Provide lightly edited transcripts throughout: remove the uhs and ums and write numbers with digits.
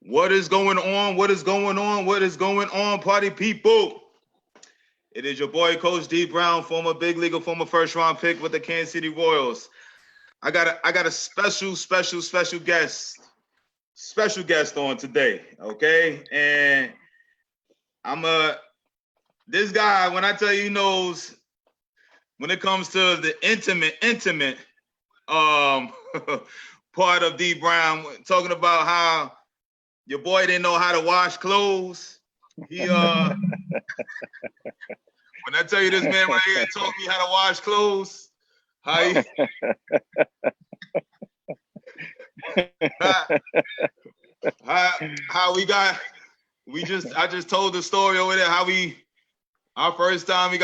What is going on? What is going on? What is going on, party people? It is your boy, Coach D Brown, former big leaguer, former first round pick with the Kansas City Royals. I got a special guest on today. Okay, and I'm a this guy. When I tell you, he knows when it comes to the intimate um part of D Brown, talking about how your boy didn't know how to wash clothes. He when I tell you this man right here taught me how to wash clothes, how he, how I just told the story over there how our first time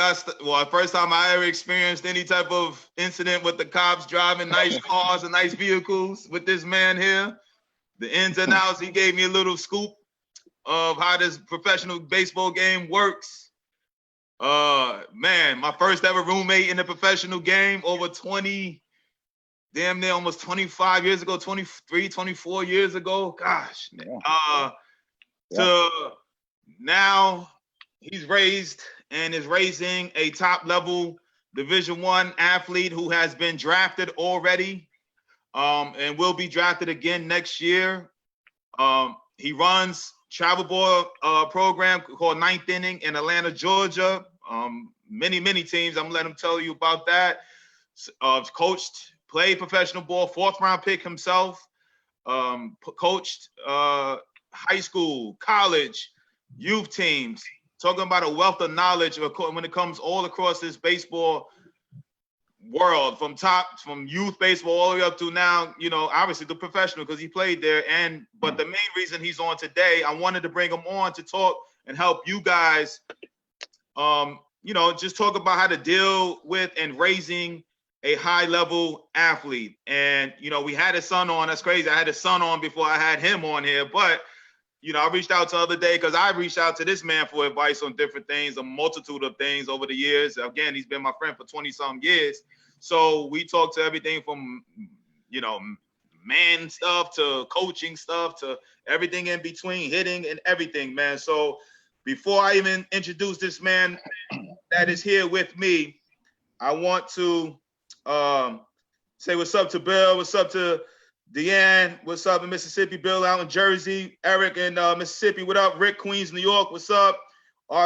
our first time I ever experienced any type of incident with the cops driving nice cars and nice vehicles with this man here. The ins and outs, he gave me a little scoop of how this professional baseball game works. Man, my first ever roommate in the professional game over 20, damn near almost 25 years ago, 23, 24 years ago. Gosh, man. To now he's raised and is raising a top level Division I athlete who has been drafted already and will be drafted again next year. He runs travel ball program called Ninth Inning in Atlanta, Georgia. Many teams. I'm gonna let him tell you about that. Coached, played professional ball, fourth round pick himself. Coached high school, college, youth teams. Talking about a wealth of knowledge when it comes all across this baseball world, from youth baseball all the way up to now, obviously the professional because he played there. But the main reason he's on today, I wanted to bring him on to talk and help you guys, just talk about how to deal with and raising a high level athlete. And, we had his son on. That's crazy. I had his son on before I had him on here, but I reached out the other day because I reached out to this man for advice on different things, a multitude of things over the years. Again, he's been my friend for 20-some years. So we talked to everything from, man stuff to coaching stuff to everything in between, hitting and everything, man. So before I even introduce this man that is here with me, I want to say what's up to Bill, what's up to Deanne, what's up in Mississippi, Bill out in Jersey, Eric in Mississippi, what up? Rick, Queens, New York, what's up?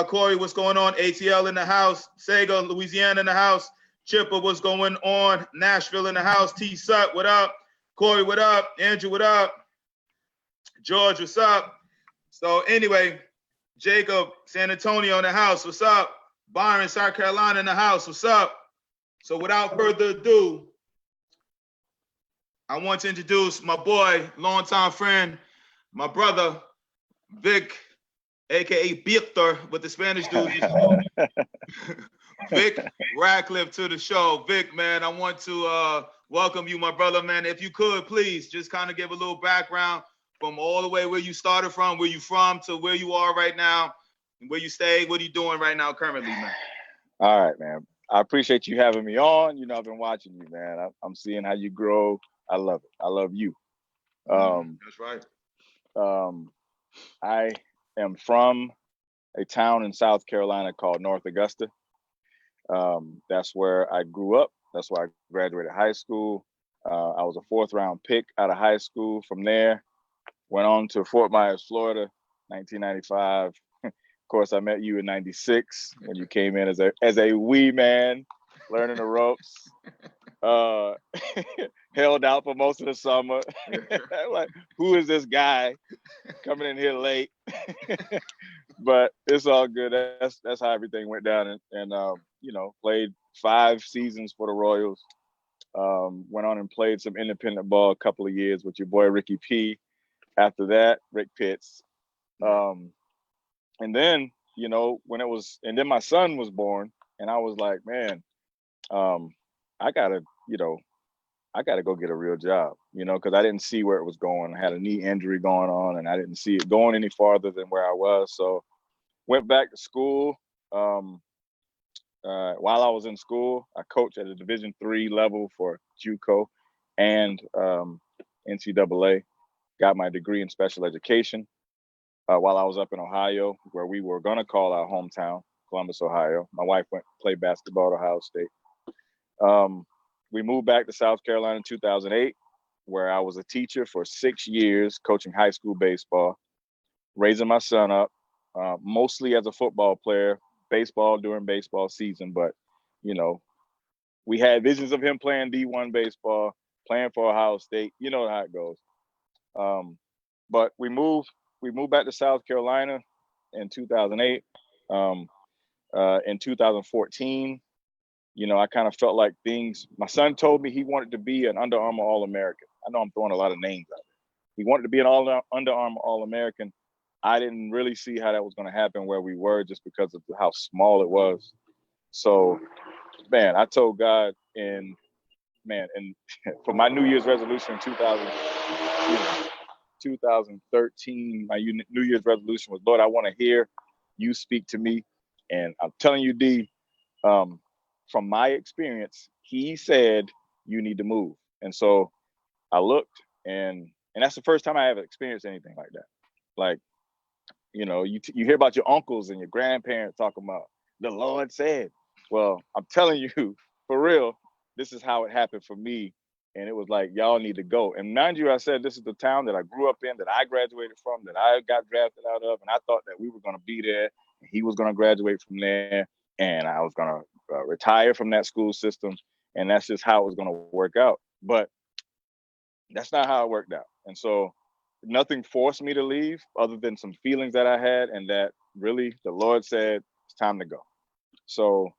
Corey, what's going on? ATL in the house, Sega, Louisiana in the house, Chipper, what's going on? Nashville in the house, T Sut, what up? Corey, what up? Andrew, what up? George, what's up? So anyway, Jacob, San Antonio in the house, what's up? Byron, South Carolina in the house, what's up? So without further ado, I want to introduce my boy, longtime friend, my brother, Vic, aka Victor, with the Spanish dude. Vic Radcliffe to the show. Vic, man, I want to welcome you, my brother, man. If you could, please just kind of give a little background from all the way where you started from, where you from, to where you are right now, and where you stay. What are you doing right now currently, man? All right, man. I appreciate you having me on. I've been watching you, man. I'm seeing how you grow. I love it. I love you. That's right. I am from a town in South Carolina called North Augusta. That's where I grew up. That's where I graduated high school. I was a fourth round pick out of high school. From there, went on to Fort Myers, Florida, 1995. Of course, I met you in 96 when you came in as a wee man, learning the ropes. Held out for most of the summer. Like, who is this guy coming in here late? But it's all good. That's how everything went down. And played 5 seasons for the Royals. Went on and played some independent ball a couple of years with your boy Ricky P. After that, Rick Pitts. And then, and then my son was born, and I was like, man, I gotta go get a real job, because I didn't see where it was going. I had a knee injury going on, and I didn't see it going any farther than where I was. So went back to school. While I was in school, I coached at a Division III level for JUCO and NCAA. got my degree in special education while I was up in Ohio, where we were going to call our hometown, Columbus, Ohio. My wife went to play basketball at Ohio State. We moved back to South Carolina in 2008, where I was a teacher for 6 years, coaching high school baseball, raising my son up, mostly as a football player, baseball during baseball season. But, you know, we had visions of him playing D1 baseball, playing for Ohio State. You know how it goes. But we moved back to South Carolina in 2008. In 2014, you know, I kind of felt like my son told me he wanted to be an Under Armour All-American. I know I'm throwing a lot of names out there. He wanted to be an Under Armour All-American. I didn't really see how that was going to happen where we were, just because of how small it was. So, man, I told God and for my New Year's resolution in 2013, my New Year's resolution was, Lord, I want to hear you speak to me. And I'm telling you, D, from my experience, he said, you need to move. And so I looked, and that's the first time I ever experienced anything like that. Like, you know, you hear about your uncles and your grandparents talking about the Lord said. Well, I'm telling you, for real, this is how it happened for me. And it was like, y'all need to go. And mind you, I said, this is the town that I grew up in, that I graduated from, that I got drafted out of. And I thought that we were going to be there, and he was going to graduate from there, and I was going to retire from that school system. And that's just how it was going to work out. But that's not how it worked out. And so nothing forced me to leave, other than some feelings that I had, and that really the Lord said, it's time to go. So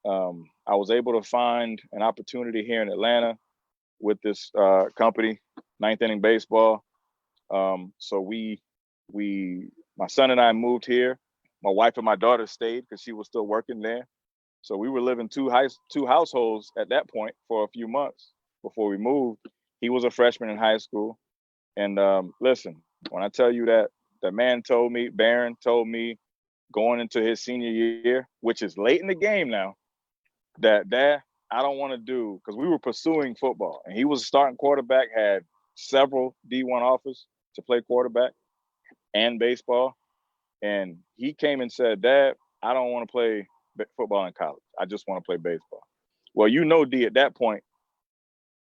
I was able to find an opportunity here in Atlanta with this company, Ninth Inning Baseball. So my son and I moved here. My wife and my daughter stayed because she was still working there. So we were living two households at that point for a few months before we moved. He was a freshman in high school. And listen, when I tell you that the man told me, Barron told me, going into his senior year, which is late in the game now, that I don't want to do, because we were pursuing football, and he was a starting quarterback, had several D1 offers to play quarterback and baseball. And he came and said, Dad, I don't want to play football in college. I just want to play baseball. Well, you know, D, at that point,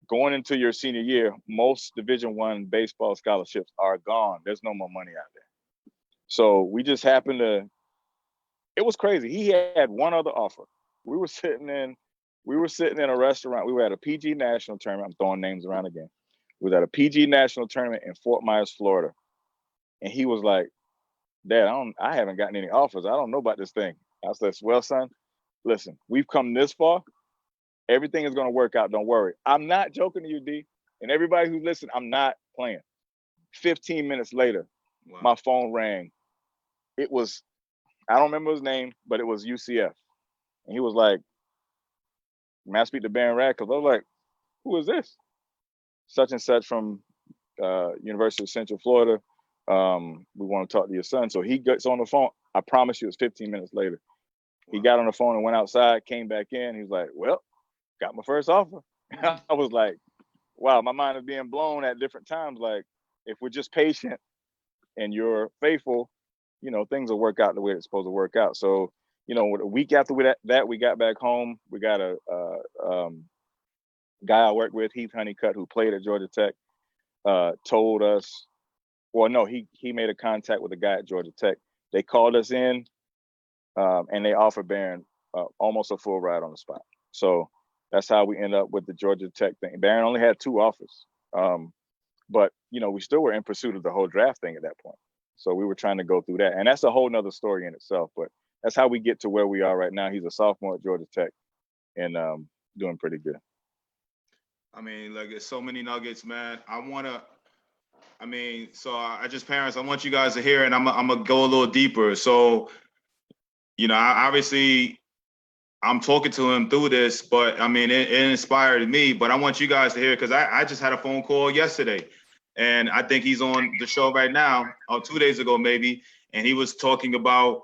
going into your senior year, most Division I baseball scholarships are gone. There's no more money out there. So we just happened to, it was crazy. He had one other offer. We were sitting in a restaurant. We were at a PG National tournament. I'm throwing names around again. We was at a PG National tournament in Fort Myers, Florida. And he was like, Dad, I haven't gotten any offers. I don't know about this thing. I said, well, son, listen, we've come this far. Everything is going to work out. Don't worry. I'm not joking to you, D. And everybody who's listening, I'm not playing. 15 minutes later, wow, my phone rang. It was, I don't remember his name, but it was UCF. And he was like, may I speak to Barron Radcliffe? I was like, who is this? Such and such from University of Central Florida. We want to talk to your son. So he gets on the phone. I promise you, it was 15 minutes later. Wow. He got on the phone and went outside, came back in. He was like, well, got my first offer. I was like, wow, my mind is being blown at different times. Like, if we're just patient and you're faithful, you know, things will work out the way it's supposed to work out. So, you know, a week after that, we got back home. We got a guy I worked with, Heath Honeycutt, who played at Georgia Tech, told us, well, no, he made a contact with a guy at Georgia Tech. They called us in, and they offered Barron almost a full ride on the spot. So that's how we end up with the Georgia Tech thing. Barron only had 2 offers, but, you know, we still were in pursuit of the whole draft thing at that point. So we were trying to go through that. And that's a whole nother story in itself. But that's how we get to where we are right now. He's a sophomore at Georgia Tech and doing pretty good. I mean, like, there's so many nuggets, man. I just, parents, I want you guys to hear, and I'm going to go a little deeper. So, you know, I'm talking to him through this, but I mean, it inspired me, but I want you guys to hear, because I just had a phone call yesterday, and I think he's on the show right now, or 2 days ago, maybe. And he was talking about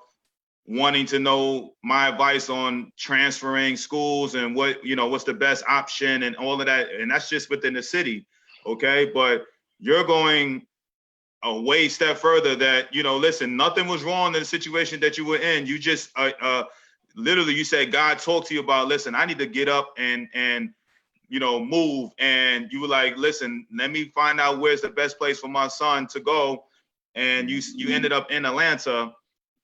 wanting to know my advice on transferring schools and what's the best option and all of that. And that's just within the city. Okay. But you're going a way step further that, you know, listen, nothing was wrong in the situation that you were in. You just literally, you said God talked to you about, listen, I need to get up and you know, move. And you were like, listen, let me find out where's the best place for my son to go. And you ended up in Atlanta,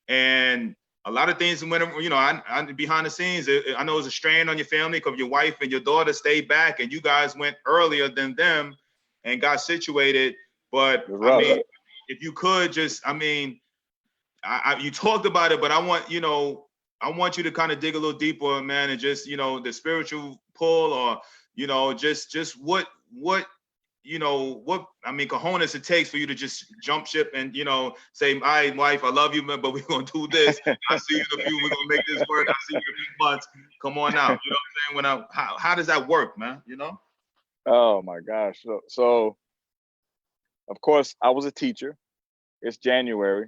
and a lot of things went, you know, I behind the scenes, I know it was a strain on your family because your wife and your daughter stayed back and you guys went earlier than them and got situated. But I mean, if you could just, I mean, you talked about it, but I want you to kind of dig a little deeper, man, and just, you know, the spiritual pull, or, you know, just what what I mean, cojones it takes for you to just jump ship and, you know, say, all right, wife, I love you, man, but we're gonna do this. I see you in a few, we're gonna make this work. I see you in a few months. Come on out. You know what I'm saying? How does that work, man? You know? Oh my gosh. So of course I was a teacher. It's January,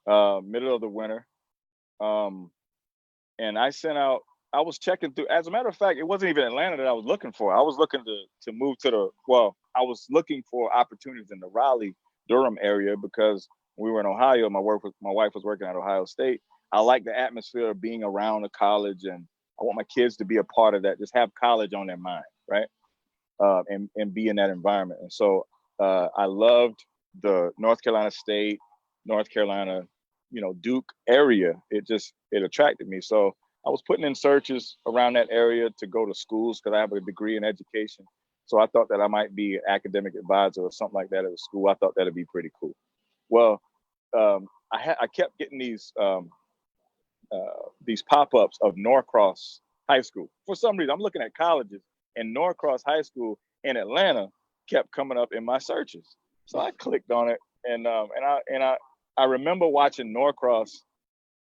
middle of the winter. And I was checking through. As a matter of fact, it wasn't even Atlanta that I was looking for. I was looking to move I was looking for opportunities in the Raleigh, Durham area because we were in Ohio. My wife was working at Ohio State. I like the atmosphere of being around a college, and I want my kids to be a part of that, just have college on their mind, right? And be in that environment. And so I loved the North Carolina State, North Carolina, you know, Duke area. It attracted me. So I was putting in searches around that area to go to schools because I have a degree in education. So I thought that I might be an academic advisor or something like that at a school. I thought that'd be pretty cool. Well, I kept getting these pop-ups of Norcross High School. For some reason, I'm looking at colleges, and Norcross High School in Atlanta kept coming up in my searches. So I clicked on it, and I remember watching Norcross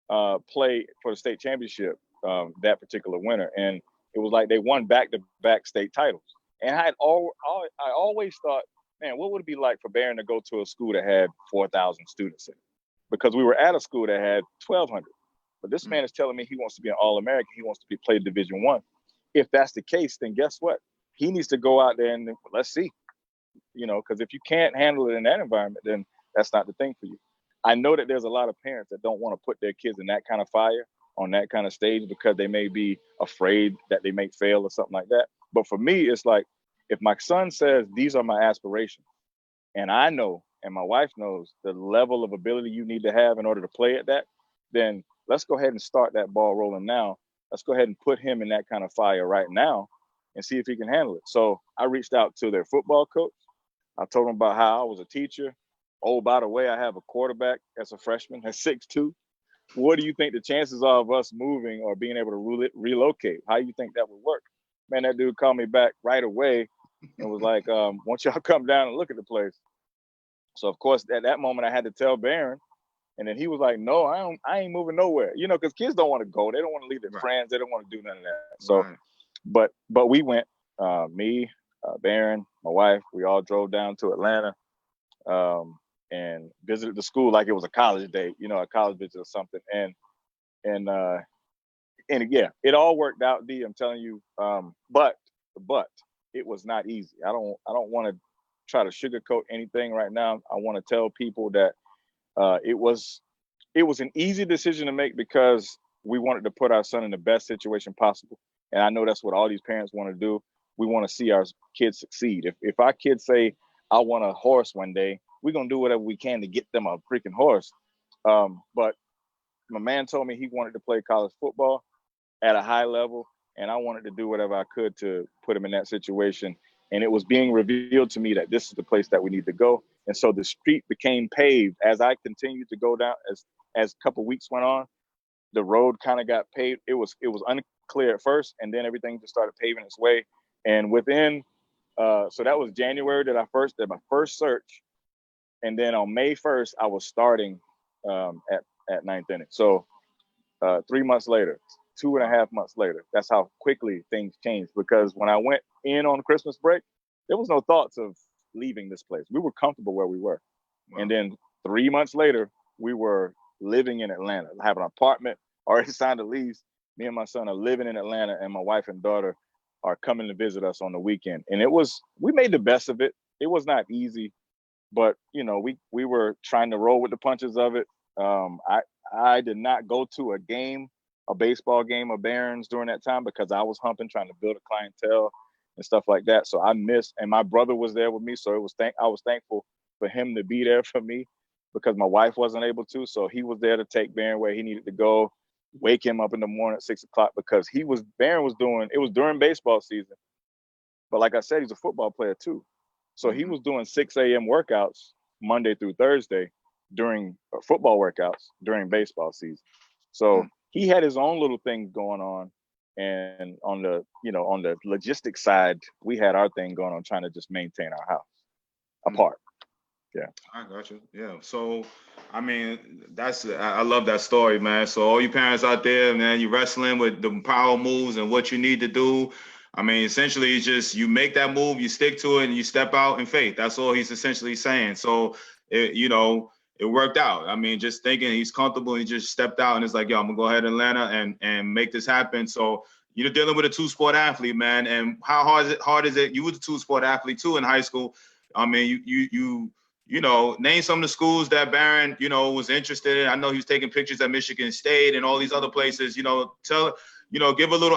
play for the state championship that particular winter, and it was like they won back-to-back state titles. And I always thought, man, what would it be like for Barron to go to a school that had 4,000 students in it? Because we were at a school that had 1,200. But this man is telling me he wants to be an All-American. He wants to play Division I. If that's the case, then guess what? He needs to go out there and let's see. You know, because if you can't handle it in that environment, then that's not the thing for you. I know that there's a lot of parents that don't want to put their kids in that kind of fire on that kind of stage because they may be afraid that they may fail or something like that. But for me, it's like, if my son says, these are my aspirations, and I know, and my wife knows the level of ability you need to have in order to play at that, then let's go ahead and start that ball rolling now. Let's go ahead and put him in that kind of fire right now and see if he can handle it. So I reached out to their football coach. I told him about how I was a teacher. Oh, by the way, I have a quarterback as a freshman at 6'2". What do you think the chances are of us moving or being able to relocate? How do you think that would work? Man, that dude called me back right away and was like, "Won't y'all come down and look at the place?" So of course, at that moment, I had to tell Barron, and then he was like, "No, I ain't moving nowhere." You know, because kids don't want to go. They don't want to leave their friends. They don't want to do none of that. So, but we went. Me, Barron, my wife, we all drove down to Atlanta and visited the school like it was a college day. You know, a college visit or something. And yeah, it all worked out, D. I'm telling you. But it was not easy. I don't want to try to sugarcoat anything right now. I want to tell people that it was an easy decision to make because we wanted to put our son in the best situation possible. And I know that's what all these parents want to do. We want to see our kids succeed. If our kids say, I want a horse one day, we're going to do whatever we can to get them a freaking horse. But my man told me he wanted to play college football at a high level, and I wanted to do whatever I could to put him in that situation. And it was being revealed to me that this is the place that we need to go. And so the street became paved. As I continued to go down, as a couple weeks went on, the road kind of got paved. It was unclear at first, and then everything just started paving its way. And within, so that was January that I did my first search. And then on May 1st, I was starting at ninth inning. So 3 months later, 2.5 months later, that's how quickly things changed. Because when I went in on Christmas break, there was no thoughts of leaving this place. We were comfortable where we were. Wow. And then 3 months later, we were living in Atlanta, have an apartment, already signed a lease. Me and my son are living in Atlanta, and my wife and daughter are coming to visit us on the weekend. And we made the best of it. It was not easy. but you know, we were trying to roll with the punches of it. I did not go to a baseball game of Barron's during that time because I was humping, trying to build a clientele and stuff like that. So I missed, and my brother was there with me, so I was thankful for him to be there for me because my wife wasn't able to. So he was there to take Barron where he needed to go, wake him up in the morning at 6 o'clock because Barron was doing, it was during baseball season. But like I said, he's a football player too. So he was doing 6 a.m. workouts Monday through Thursday during football workouts during baseball season. So he had his own little thing going on. And on the logistics side, we had our thing going on trying to just maintain our house apart. Yeah. I got you. Yeah. So, I mean, I love that story, man. So all you parents out there, man, you wrestling with the power moves and what you need to do. I mean, essentially, it's just you make that move, you stick to it, and you step out in faith. That's all he's essentially saying. So, it worked out. I mean, just thinking he's comfortable, he just stepped out and it's like, yo, I'm gonna go ahead to Atlanta and make this happen. So you're dealing with a two-sport athlete, man. And how hard is it? You was a two-sport athlete too in high school. I mean, name some of the schools that Barron, was interested in. I know he was taking pictures at Michigan State and all these other places. Give a little,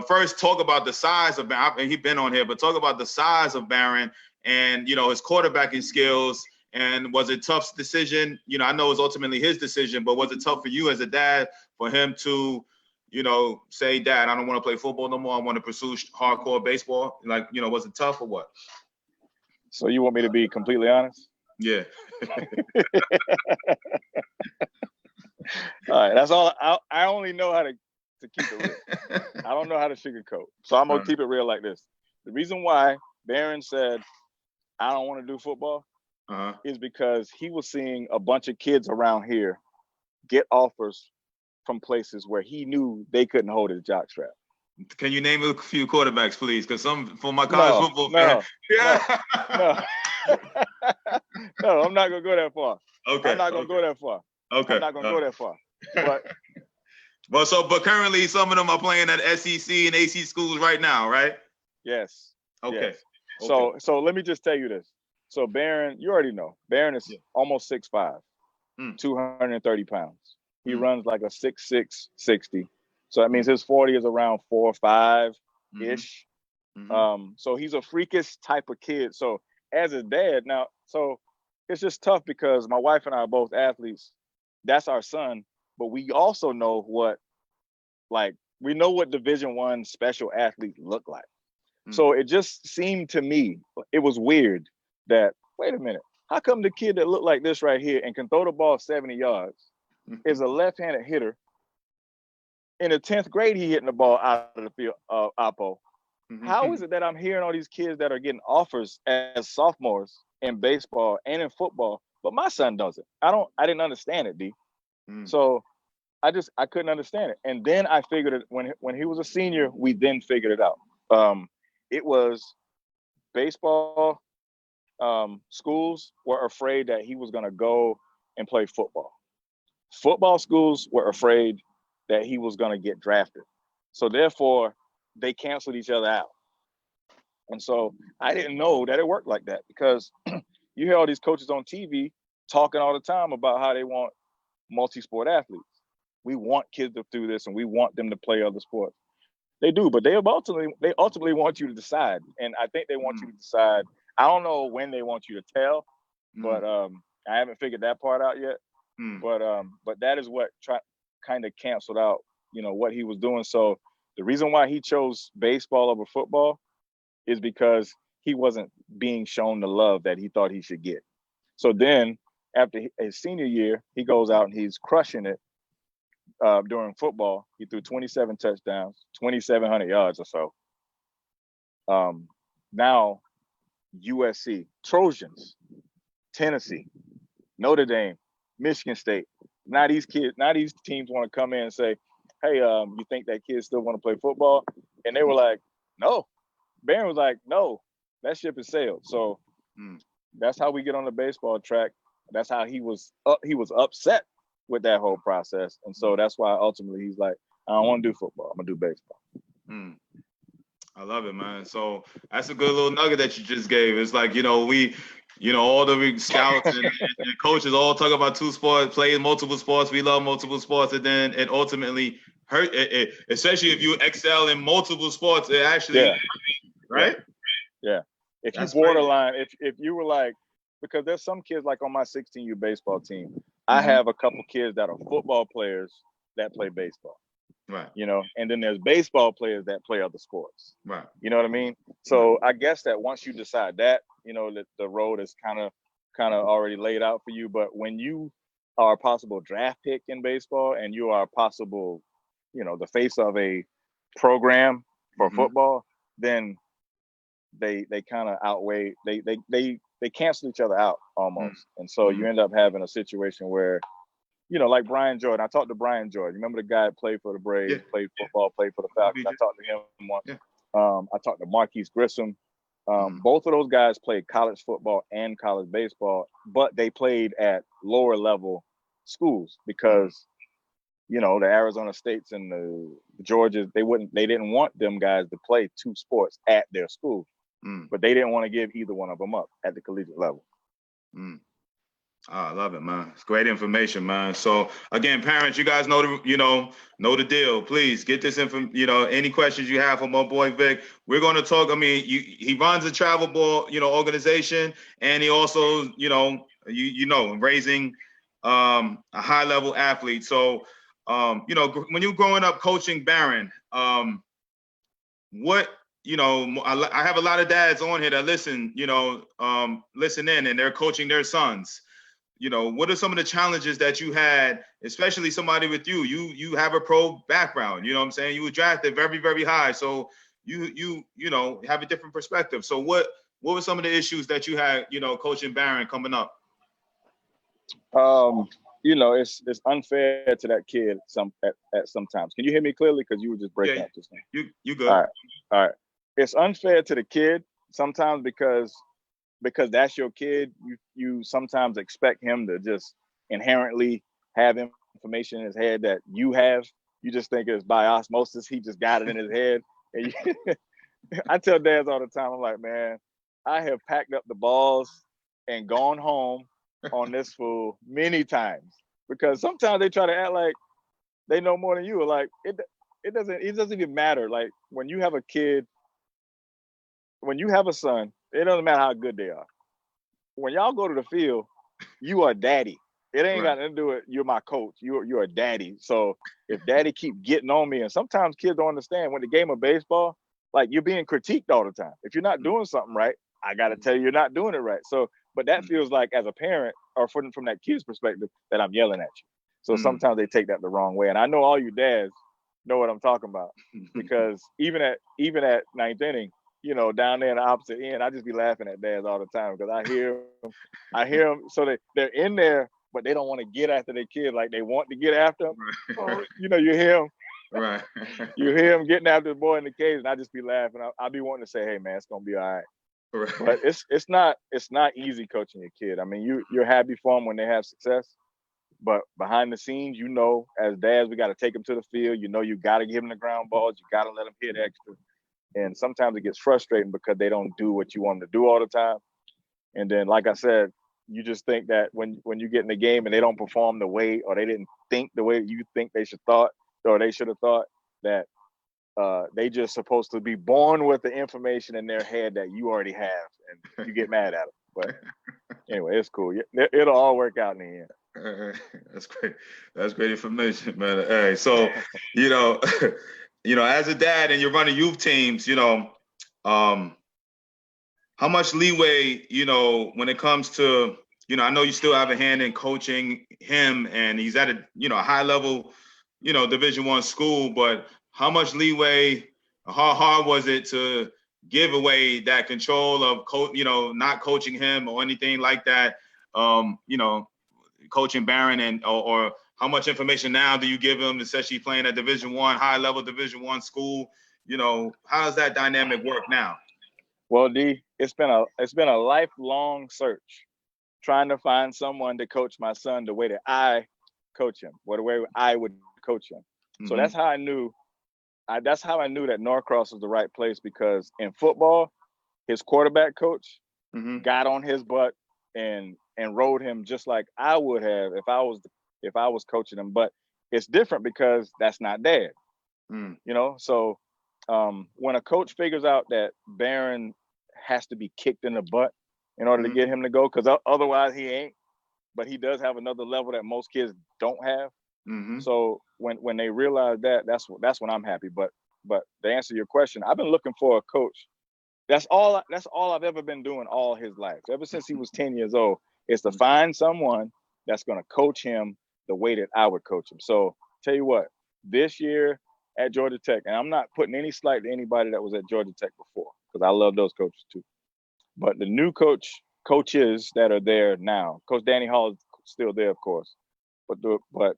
first talk about the size of Barron. And he's been on here, but talk about the size of Barron and, his quarterbacking skills. And was it a tough decision? I know it was ultimately his decision, but was it tough for you as a dad for him to, say, Dad, I don't want to play football no more. I want to pursue hardcore baseball. Like, was it tough or what? So you want me to be completely honest? Yeah. All right. That's all. I only know how to keep it real. I don't know how to sugarcoat. So I'm going to keep it real like this. The reason why Barron said, I don't want to do football is because he was seeing a bunch of kids around here get offers from places where he knew they couldn't hold his jockstrap. Can you name a few quarterbacks, please? Because for my college football fan. No, I'm not gonna go that far. Okay. I'm not gonna go that far. Okay. I'm not gonna go that far. But but currently some of them are playing at SEC and AC schools right now, right? Yes. Okay. Yes. So let me just tell you this. So Barron, you already know, Barron is almost 6'5", 230 pounds. He runs like a 6'6", 60. So that means his 40 is around 4'5" So he's a freakish type of kid. So as a dad now, so it's just tough because my wife and I are both athletes. That's our son, but we also know what Division I special athletes look like. So it just seemed to me, it was weird that, wait a minute, how come the kid that looked like this right here and can throw the ball 70 yards is a left-handed hitter? In the 10th grade, he hitting the ball out of the field, Oppo. How is it that I'm hearing all these kids that are getting offers as sophomores in baseball and in football, but my son doesn't? I didn't understand it, D. So I couldn't understand it. And then I figured it when he was a senior, we then figured it out. It was baseball schools were afraid that he was going to go and play football. Football schools were afraid that he was going to get drafted. So therefore, they canceled each other out. And so I didn't know that it worked like that because you hear all these coaches on TV talking all the time about how they want multi-sport athletes. We want kids to do this and we want them to play other sports. They do, but they ultimately want you to decide. And I think they want you to decide. I don't know when they want you to tell, but I haven't figured that part out yet. But that is what kind of canceled out, what he was doing. So the reason why he chose baseball over football is because he wasn't being shown the love that he thought he should get. So then after his senior year, he goes out and he's crushing it during football. He threw 27 touchdowns, 2,700 yards or so. Now USC, Trojans, Tennessee, Notre Dame, Michigan State. Now these teams want to come in and say, hey, you think that kid still want to play football? And they were like, no. Barron was like, no, that ship has sailed. So that's how we get on the baseball track. That's how he was upset with that whole process. And so that's why ultimately he's like, I don't want to do football. I'm going to do baseball. I love it, man. So that's a good little nugget that you just gave. It's like, we You know, all the scouts and coaches all talk about two sports, playing multiple sports. We love multiple sports, and then it ultimately hurt. Especially if you excel in multiple sports, it actually right. Yeah. If you That's borderline, if you were like, because there's some kids like on my 16U baseball team, I have a couple kids that are football players that play baseball. Right. You know, and then there's baseball players that play other sports. Right. You know what I mean? So I guess that once you decide that, you know, that the road is kind of already laid out for you. But when you are a possible draft pick in baseball and you are a possible, you know, the face of a program for football, then they kind of outweigh, they cancel each other out almost. And so you end up having a situation where, you know, like Brian Jordan. I talked to Brian Jordan. Remember the guy that played for the Braves, played football, played for the Falcons. I talked to him once. I talked to Marquise Grissom. Both of those guys played college football and college baseball, but they played at lower level schools because, you know, the Arizona States and the Georgias, they didn't want them guys to play two sports at their school, but they didn't want to give either one of them up at the collegiate level. Oh, I love it, man. It's great information, man. So again, parents, you guys know the deal. Please get this info. You know, any questions you have for my boy Vic, we're going to talk. I mean, he runs a travel ball, organization, and he also, raising a high level athlete. So, when you're growing up coaching Barron, what I have a lot of dads on here that listen in, and they're coaching their sons. What are some of the challenges that you had, especially somebody with you have a pro background, you know what I'm saying? You were drafted very, very high. So you have a different perspective. So what were some of the issues that you had, coaching Barron coming up? It's unfair to that kid at sometimes. Can you hear me clearly? Because you were just breaking up just now. You good. All right. It's unfair to the kid sometimes because that's your kid. You sometimes expect him to just inherently have information in his head that you have. You just think it's by osmosis. He just got it in his head. And I tell dads all the time, I'm like, man, I have packed up the balls and gone home on this fool many times, because sometimes they try to act like they know more than you. Like it doesn't even matter. Like when you have a kid, when you have a son, it doesn't matter how good they are. When y'all go to the field, you are daddy. It ain't got nothing to do with you're my coach. You're a daddy. So if daddy keep getting on me, and sometimes kids don't understand when the game of baseball, like you're being critiqued all the time. If you're not doing something right, I got to tell you you're not doing it right. So, but that feels like as a parent or from that kid's perspective that I'm yelling at you. So sometimes they take that the wrong way. And I know all you dads know what I'm talking about, because even at ninth inning, down there in the opposite end, I just be laughing at dads all the time because I hear them. So they're in there, but they don't want to get after their kid like they want to get after them. So, you hear them. Right. You hear him getting after the boy in the cage, and I just be laughing. I'll be wanting to say, "Hey, man, it's gonna be all right." Right. But it's not easy coaching your kid. I mean, you're happy for them when they have success, but behind the scenes, as dads, we got to take them to the field. You got to give them the ground balls. You got to let them hit extra. And sometimes it gets frustrating because they don't do what you want them to do all the time. And then, like I said, you just think that when you get in the game and they don't perform the way, or they didn't think the way you think they should have thought, that they just supposed to be born with the information in their head that you already have, and you get mad at them. But anyway, it's cool. It'll all work out in the end. That's great. That's great information, man. Hey, so as a dad and you're running youth teams, how much leeway, when it comes to, I know you still have a hand in coaching him, and he's at a high level, Division I school, but how much leeway, how hard was it to give away that control of not coaching him or anything like that? Coaching Barron, or how much information now do you give him, especially playing at Division I, high level Division I school? How does that dynamic work now? Well, D, it's been a lifelong search trying to find someone to coach my son the way that I coach him, or the way I would coach him. So that's how I knew. That's how I knew that Norcross was the right place, because in football, his quarterback coach got on his butt and rode him just like I would have if I was coaching him. But it's different because that's not dad. Mm. You know, so when a coach figures out that Barron has to be kicked in the butt in order to get him to go, because otherwise he ain't, but he does have another level that most kids don't have. Mm-hmm. So when they realize that, that's when I'm happy. But to answer your question, I've been looking for a coach. That's all I've ever been doing all his life. Ever since he was 10 years old, is to find someone that's going to coach him the way that I would coach him. So tell you what, this year at Georgia Tech, and I'm not putting any slight to anybody that was at Georgia Tech before, because I love those coaches too. But the new coaches that are there now, Coach Danny Hall is still there, of course. But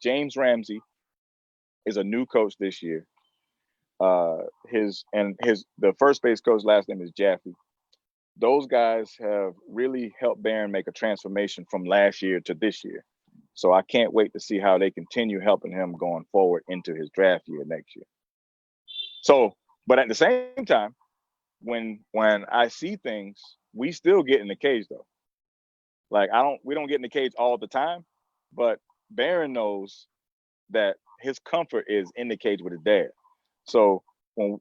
James Ramsey is a new coach this year. The first base coach last name is Jaffe. Those guys have really helped Barron make a transformation from last year to this year. So I can't wait to see how they continue helping him going forward into his draft year next year. So, but at the same time, when I see things, we still get in the cage though. Like we don't get in the cage all the time, but Barron knows that his comfort is in the cage with his dad. So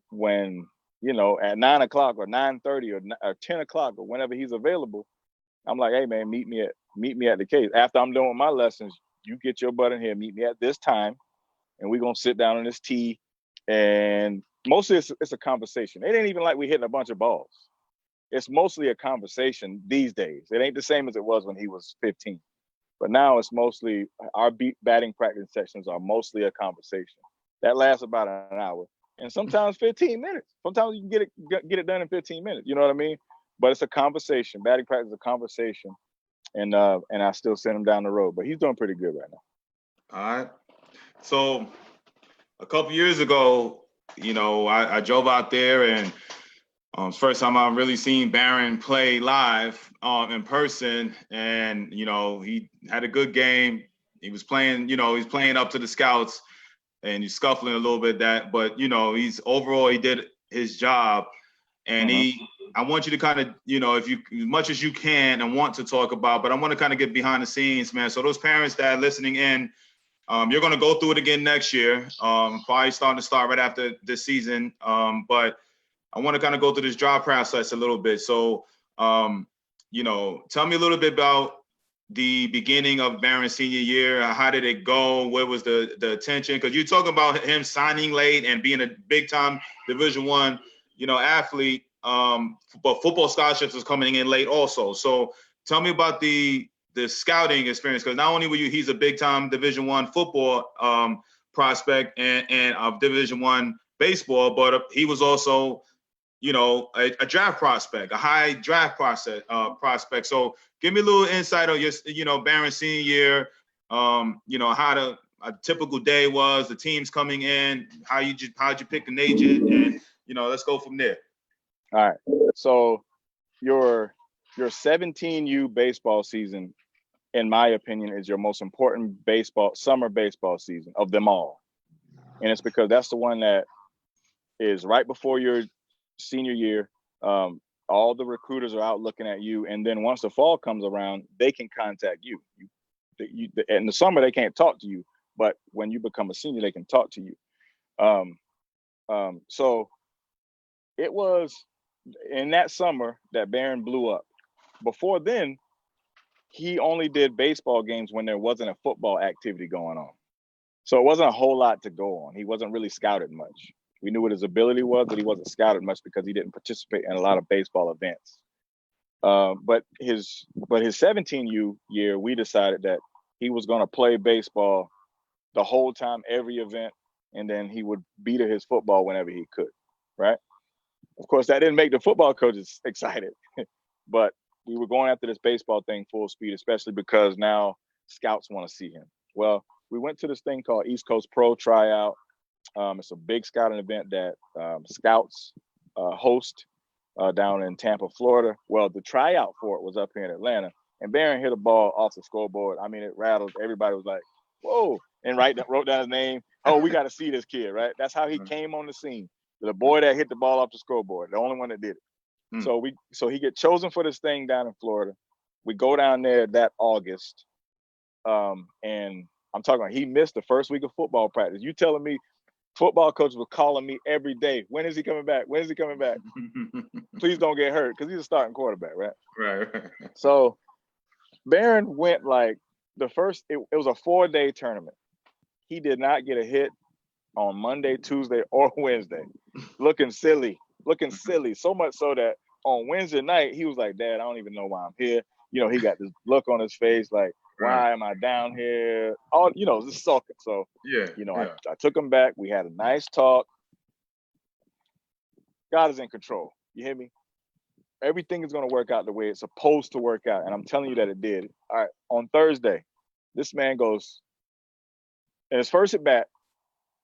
when you know, at 9 o'clock or 9:30 or 10 o'clock or whenever he's available, I'm like, hey man, meet me at the cage. After I'm done with my lessons, you get your butt in here, meet me at this time, and we're gonna sit down on this tee. And mostly it's a conversation. It ain't even like we hitting a bunch of balls. It's mostly a conversation these days. It ain't the same as it was when he was 15. But now it's mostly our batting practice sessions are mostly a conversation. That lasts about an hour. And sometimes 15 minutes. Sometimes you can get it done in 15 minutes. You know what I mean? But it's a conversation. Batting practice is a conversation. And I still send him down the road. But he's doing pretty good right now. All right. So a couple years ago, you know, I drove out there, and first time I really seen Barron play live in person. And, you know, he had a good game. He was playing, you know, he's playing up to the scouts, and he's scuffling a little bit but, you know, he did his job. And I want you to kind of, you know, if you, as much as you can and want to talk about, but I want to kind of get behind the scenes, man. So those parents that are listening in, you're going to go through it again next year. Probably starting to start right after this season. But I want to kind of go through this draft process a little bit. So, you know, tell me a little bit about the beginning of Barron's senior year. How did it go? What was the attention? Because you're talking about him signing late and being a big time Division I, you know, athlete. But football scholarships was coming in late also. So tell me about the scouting experience, because not only he's a big time Division I football prospect and of Division I baseball, but he was also, you know, a draft prospect, a high draft prospect. So give me a little insight on your, you know, Barron's senior year, you know, how a typical day was, the teams coming in, how'd you pick an agent, and, you know, let's go from there. All right. So your 17U baseball season, in my opinion, is your most important summer baseball season of them all. And it's because that's the one that is right before your senior year. All the recruiters are out looking at you. And then once the fall comes around, they can contact you. In the summer, they can't talk to you. But when you become a senior, they can talk to you. So it was in that summer that Barron blew up. Before then, he only did baseball games when there wasn't a football activity going on. So it wasn't a whole lot to go on. He wasn't really scouted much. We knew what his ability was, but he wasn't scouted much because he didn't participate in a lot of baseball events. But his 17U year, we decided that he was going to play baseball the whole time, every event, and then he would be to his football whenever he could, right? Of course, that didn't make the football coaches excited, but we were going after this baseball thing full speed, especially because now scouts want to see him. Well, we went to this thing called East Coast Pro Tryout. It's a big scouting event that scouts host down in Tampa, Florida. Well, the tryout for it was up here in Atlanta, and Barron hit a ball off the scoreboard. I mean, it rattled. Everybody was like, whoa, and wrote down his name. Oh, we got to see this kid, right? That's how he came on the scene. The boy that hit the ball off the scoreboard, the only one that did it. So he get chosen for this thing down in Florida. We go down there that August, and I'm talking about he missed the first week of football practice. You telling me football coaches were calling me every day, when is he coming back? When is he coming back? Please don't get hurt, because he's a starting quarterback, right? Right. So Barron went like the first, it was a 4-day tournament. He did not get a hit on Monday, Tuesday, or Wednesday. Looking silly. So much so that on Wednesday night, he was like, Dad, I don't even know why I'm here. You know, he got this look on his face like, why am I down here? All, you know, just sulking. So, you know, I took him back. We had a nice talk. God is in control. You hear me? Everything is going to work out the way it's supposed to work out. And I'm telling you that it did. All right. On Thursday, this man goes, in his first at bat,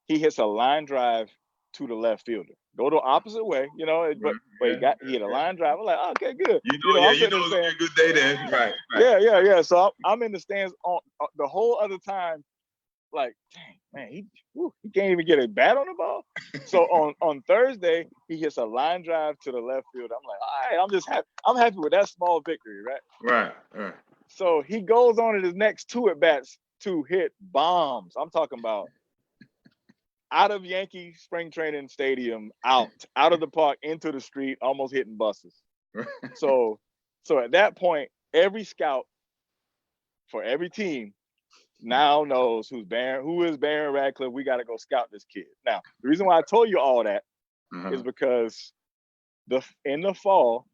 he hits a line drive to the left fielder. Go the opposite way, you know, but he hit a line drive. I'm like, oh, okay, good. I'm sitting there saying, a good day then. Right. Yeah. So I'm in the stands on the whole other time, like, dang, man, he can't even get a bat on the ball. So on Thursday, he hits a line drive to the left field. I'm like, all right, I'm just happy. I'm happy with that small victory, right? Right. So he goes on in his next 2 at bats to hit bombs. I'm talking about out of Yankee spring training stadium, out of the park, into the street, almost hitting buses. So at that point, every scout for every team now knows who is Barron Radcliffe. We got to go scout this kid. Now, the reason why I told you all that is because in the fall,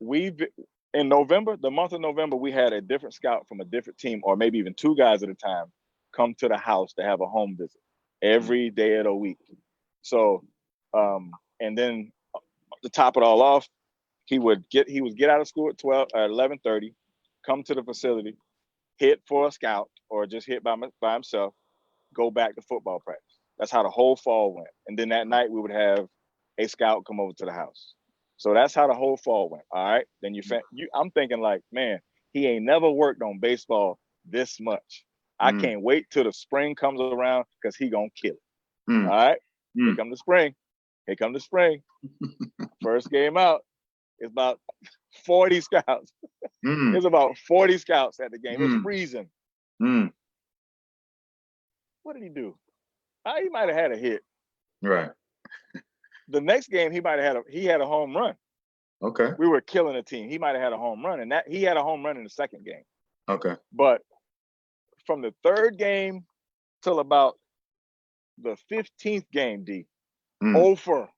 in November, the month of November, we had a different scout from a different team, or maybe even 2 guys at a time, come to the house to have a home visit every day of the week. So, and then to top it all off, he would get out of school at 11:30, come to the facility, hit for a scout or just hit by himself, go back to football practice. That's how the whole fall went. And then that night we would have a scout come over to the house. So that's how the whole fall went. All right. Then I'm thinking like, man, he ain't never worked on baseball this much. I can't wait till the spring comes around because he gonna kill it. All right. Here come the spring. First game out. It's about 40 scouts. There's about 40 scouts at the game. It's freezing. What did he do? He might have had a hit. Right. The next game, he had a home run. Okay. We were killing the team. He might have had a home run, and that he had a home run in the second game. Okay. But from the third game till about the 15th game, D, 0 for.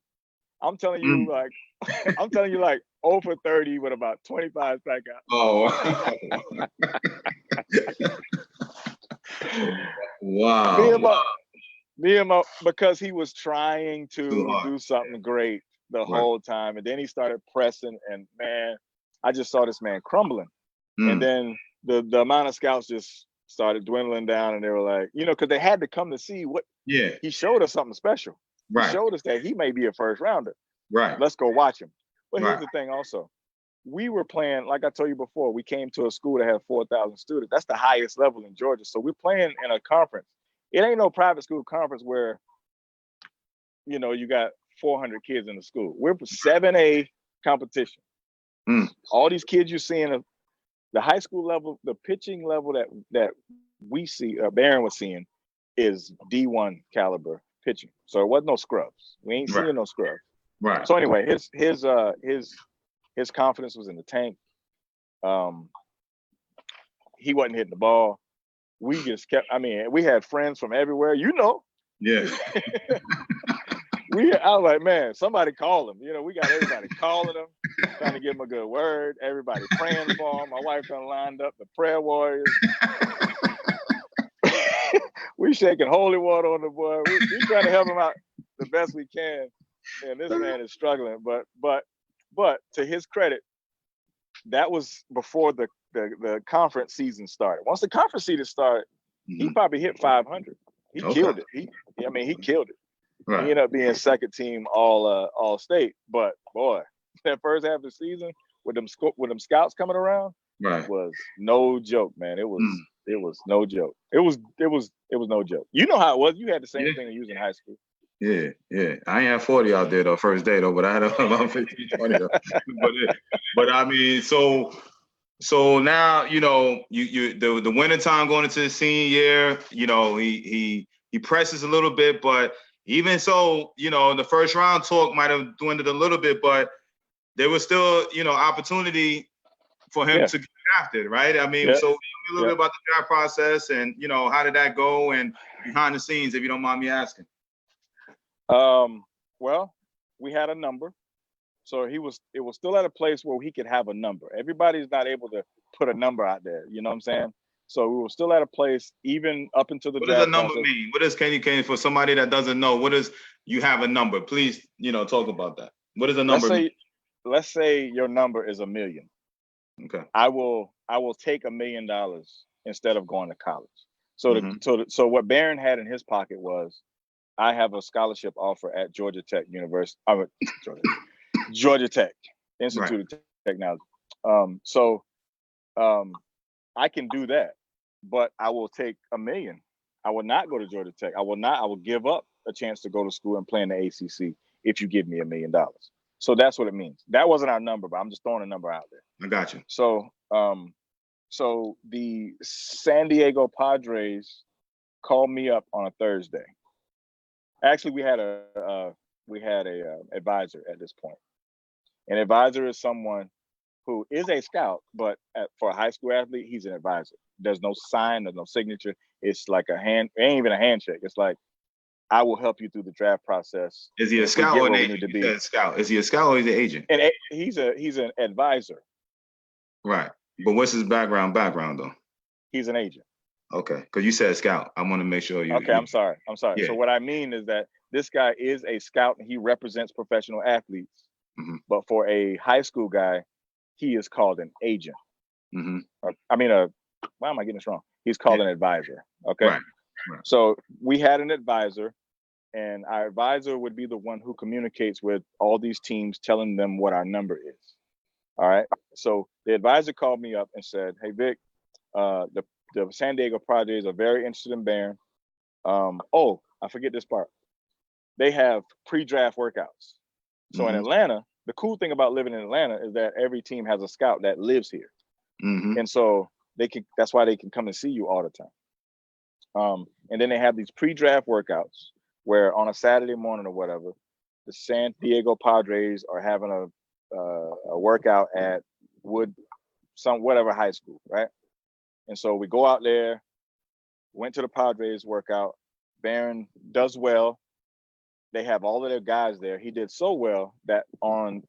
I'm telling you, like 0 for 30 with about 25 strikeouts. Oh. Wow. Me and my, because he was trying to do something great the whole time. And then he started pressing, and man, I just saw this man crumbling. And then the amount of scouts just started dwindling down, and they were like, because they had to come to see what he showed us something special. Right. He showed us that he may be a first rounder. Right. Let's go watch him. But here's the thing also. We were playing, like I told you before, we came to a school that had 4,000 students. That's the highest level in Georgia. So we're playing in a conference. It ain't no private school conference where, you got 400 kids in the school. We're 7A competition. All these kids you're seeing, the high school level, the pitching level that we see, Barron was seeing, is D1 caliber pitching. So it wasn't no scrubs. We ain't seeing no scrubs. Right. So anyway, his confidence was in the tank. He wasn't hitting the ball. We just kept, we had friends from everywhere, Yeah. I was like, man, somebody call him. We got everybody calling him, trying to give him a good word. Everybody praying for him. My wife done lined up the prayer warriors. We shaking holy water on the boy. We trying to help him out the best we can. And this man is struggling. But to his credit, that was before the conference season started. Once the conference season started, he probably hit 500. He killed it. He killed it. Right. He ended up being second team all state. But boy, that first half of the season with them scouts coming around was no joke, man. It was no joke. It was no joke. You know how it was. You had the same thing you was in high school. Yeah. I ain't had 40 out there though, first day though, but I had about 15, 20 though. but so So now, the winter time going into the senior year, he presses a little bit, but even so, the first round talk might have dwindled a little bit, but there was still, opportunity for him to get drafted, right? I mean, so tell me a little bit about the draft process and, how did that go and behind the scenes, if you don't mind me asking. Well, we had a number. So it was still at a place where he could have a number. Everybody's not able to put a number out there. You know what I'm saying? So we were still at a place, even up until the draft. What does a number mean? What does can for somebody that doesn't know? What does you have a number? Please, talk about that. What does a number mean? Let's say your number is $1 million. Okay. I will take $1 million instead of going to college. So what Barron had in his pocket was, I have a scholarship offer at Georgia Tech University. Georgia Tech Institute of Technology. I can do that, but I will take $1 million. I will not go to Georgia Tech. I will give up a chance to go to school and play in the ACC if you give me $1 million. So that's what it means. That wasn't our number, but I'm just throwing a number out there. I got you. So the San Diego Padres called me up on a Thursday. Actually, we had a advisor at this point. An advisor is someone who is a scout, but for a high school athlete, he's an advisor. There's no sign, there's no signature. It's like it ain't even a handshake. It's like, I will help you through the draft process. Is he a scout or an agent? Is he a scout or he's an agent? And he's an advisor. Right. But what's his background though? He's an agent. Okay. Because you said scout. I want to make sure you. Okay, I'm sorry. Yeah. So what I mean is that this guy is a scout and he represents professional athletes. Mm-hmm. But for a high school guy, he is called an agent. Mm-hmm. Why am I getting this wrong? He's called an advisor. Okay. Right. So we had an advisor, and our advisor would be the one who communicates with all these teams, telling them what our number is. All right. So the advisor called me up and said, "Hey, Vic, the San Diego Padres are very interested in Barron. I forget this part. They have pre-draft workouts. So mm-hmm. in Atlanta, the cool thing about living in Atlanta is that every team has a scout that lives here. Mm-hmm. And so that's why they can come and see you all the time. And then they have these pre-draft workouts where on a Saturday morning or whatever, the San Diego Padres are having a workout at whatever high school, right? And so we go out there, went to the Padres workout. Barron does well. They have all of their guys there. He did so well that on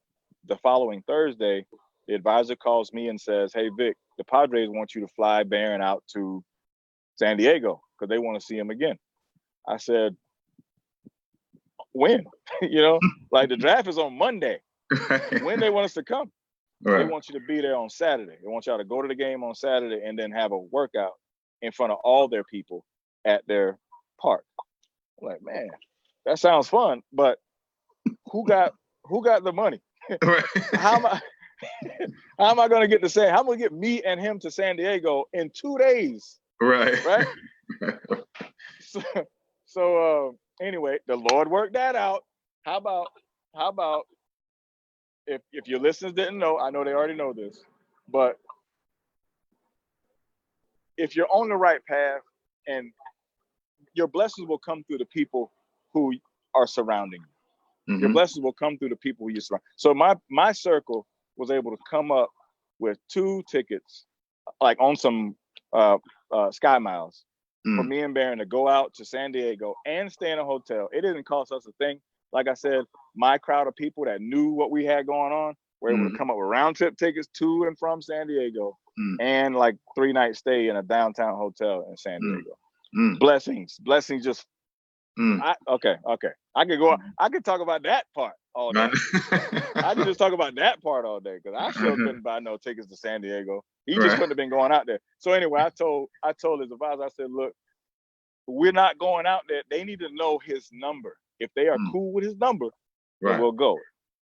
the following Thursday, the advisor calls me and says, "Hey, Vic, the Padres want you to fly Barron out to San Diego because they want to see him again." I said, "When?" Like the draft is on Monday. When they want us to come? Right. They want you to be there on Saturday. They want y'all to go to the game on Saturday and then have a workout in front of all their people at their park. I'm like, man, that sounds fun, but who got the money? Right. How am I going to get to say? How am I going to get me and him to San Diego in 2 days? Right. Right. So anyway, the Lord worked that out. How about if your listeners didn't know, I know they already know this, but if you're on the right path and your blessings will come through the people who are surrounding you. Mm-hmm. Your blessings will come through the people who you surround. So my circle was able to come up with 2 tickets, like on some Sky Miles, for me and Barron to go out to San Diego and stay in a hotel. It didn't cost us a thing. Like I said, my crowd of people that knew what we had going on were able to come up with round trip tickets to and from San Diego and like 3-night stay in a downtown hotel in San Diego. Blessings just. Okay. I could talk about that part all day. I could just talk about that part all day because I sure couldn't buy no tickets to San Diego. He just couldn't have been going out there. So anyway, I told his advisor, I said, look, we're not going out there. They need to know his number. If they are cool with his number, then we'll go.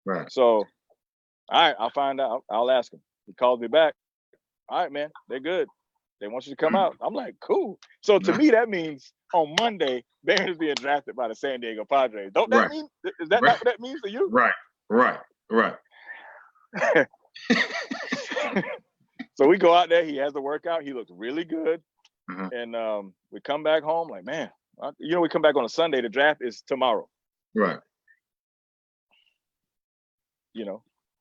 Right. So, all right, I'll find out. I'll ask him. He called me back. All right, man, they're good. They want you to come out. I'm like, cool. So to me, that means on Monday, Barron is being drafted by the San Diego Padres. Don't that mean? Is that not what that means to you? Right. So we go out there. He has the workout. He looks really good. Uh-huh. And we come back home like, man, we come back on a Sunday. The draft is tomorrow. Right.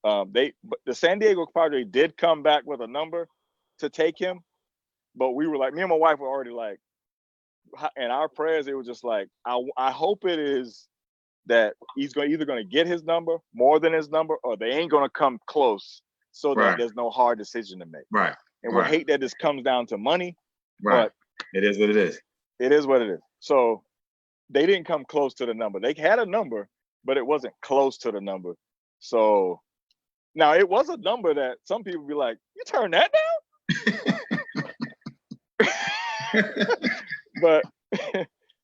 But the San Diego Padres did come back with a number to take him, but we were like, me and my wife were already like, in our prayers, it was just like, I hope it is that he's either going to get his number, more than his number, or they ain't going to come close, so that there's no hard decision to make. Right. And we hate that this comes down to money. Right. But it is what it is. It is what it is. So they didn't come close to the number. They had a number, but it wasn't close to the number. So now it was a number that some people be like, you turn that down?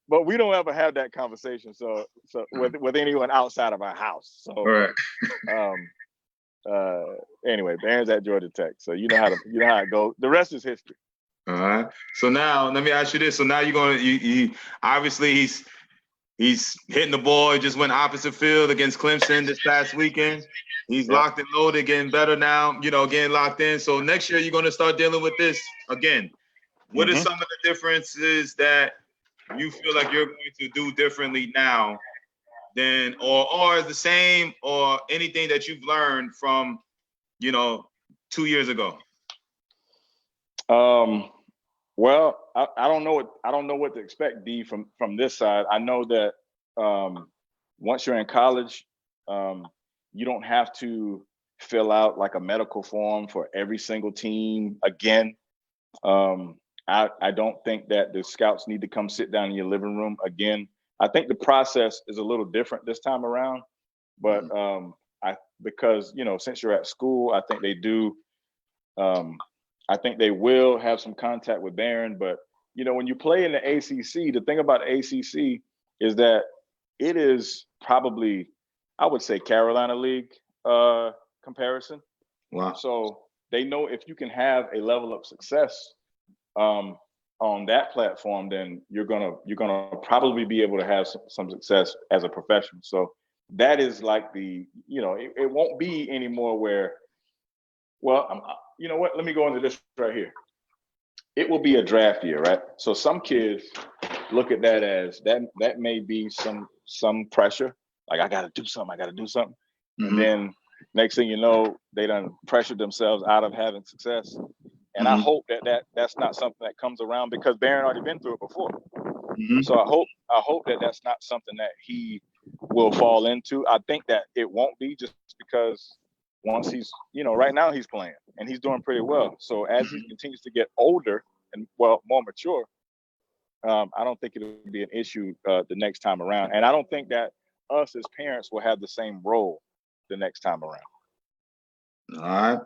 but we don't ever have that conversation. So with anyone outside of our house. So anyway, Barron's at Georgia Tech. So you know how it goes. The rest is history. All right. So now let me ask you this. So now you're going to obviously he's hitting the ball. He just went opposite field against Clemson this past weekend. He's locked and loaded, getting better now, getting locked in. So next year you're going to start dealing with this again. What are some of the differences that you feel like you're going to do differently now than or the same, or anything that you've learned from 2 years ago? Well, I don't know what to expect, D, from this side. I know that once you're in college, you don't have to fill out like a medical form for every single team again. I don't think that the scouts need to come sit down in your living room again. I think the process is a little different this time around, but because since you're at school, I think they do. I think they will have some contact with Barron, but when you play in the ACC, the thing about the ACC is that it is probably, I would say, Carolina League comparison. Wow. So they know if you can have a level of success on that platform, then you're gonna probably be able to have some success as a professional. So that is like it won't be anymore where, you know what? Let me go into this right here. It will be a draft year, right? So some kids look at that as that may be some pressure. Like, I got to do something. Mm-hmm. And then next thing you know, they done pressured themselves out of having success. And I hope that's not something that comes around, because Barron already been through it before. Mm-hmm. So I hope that that's not something that he will fall into. I think that it won't be, just because once he's, right now he's playing and he's doing pretty well. So as he continues to get older and more mature, I don't think it'll be an issue the next time around. And I don't think that us as parents will have the same role the next time around. All right.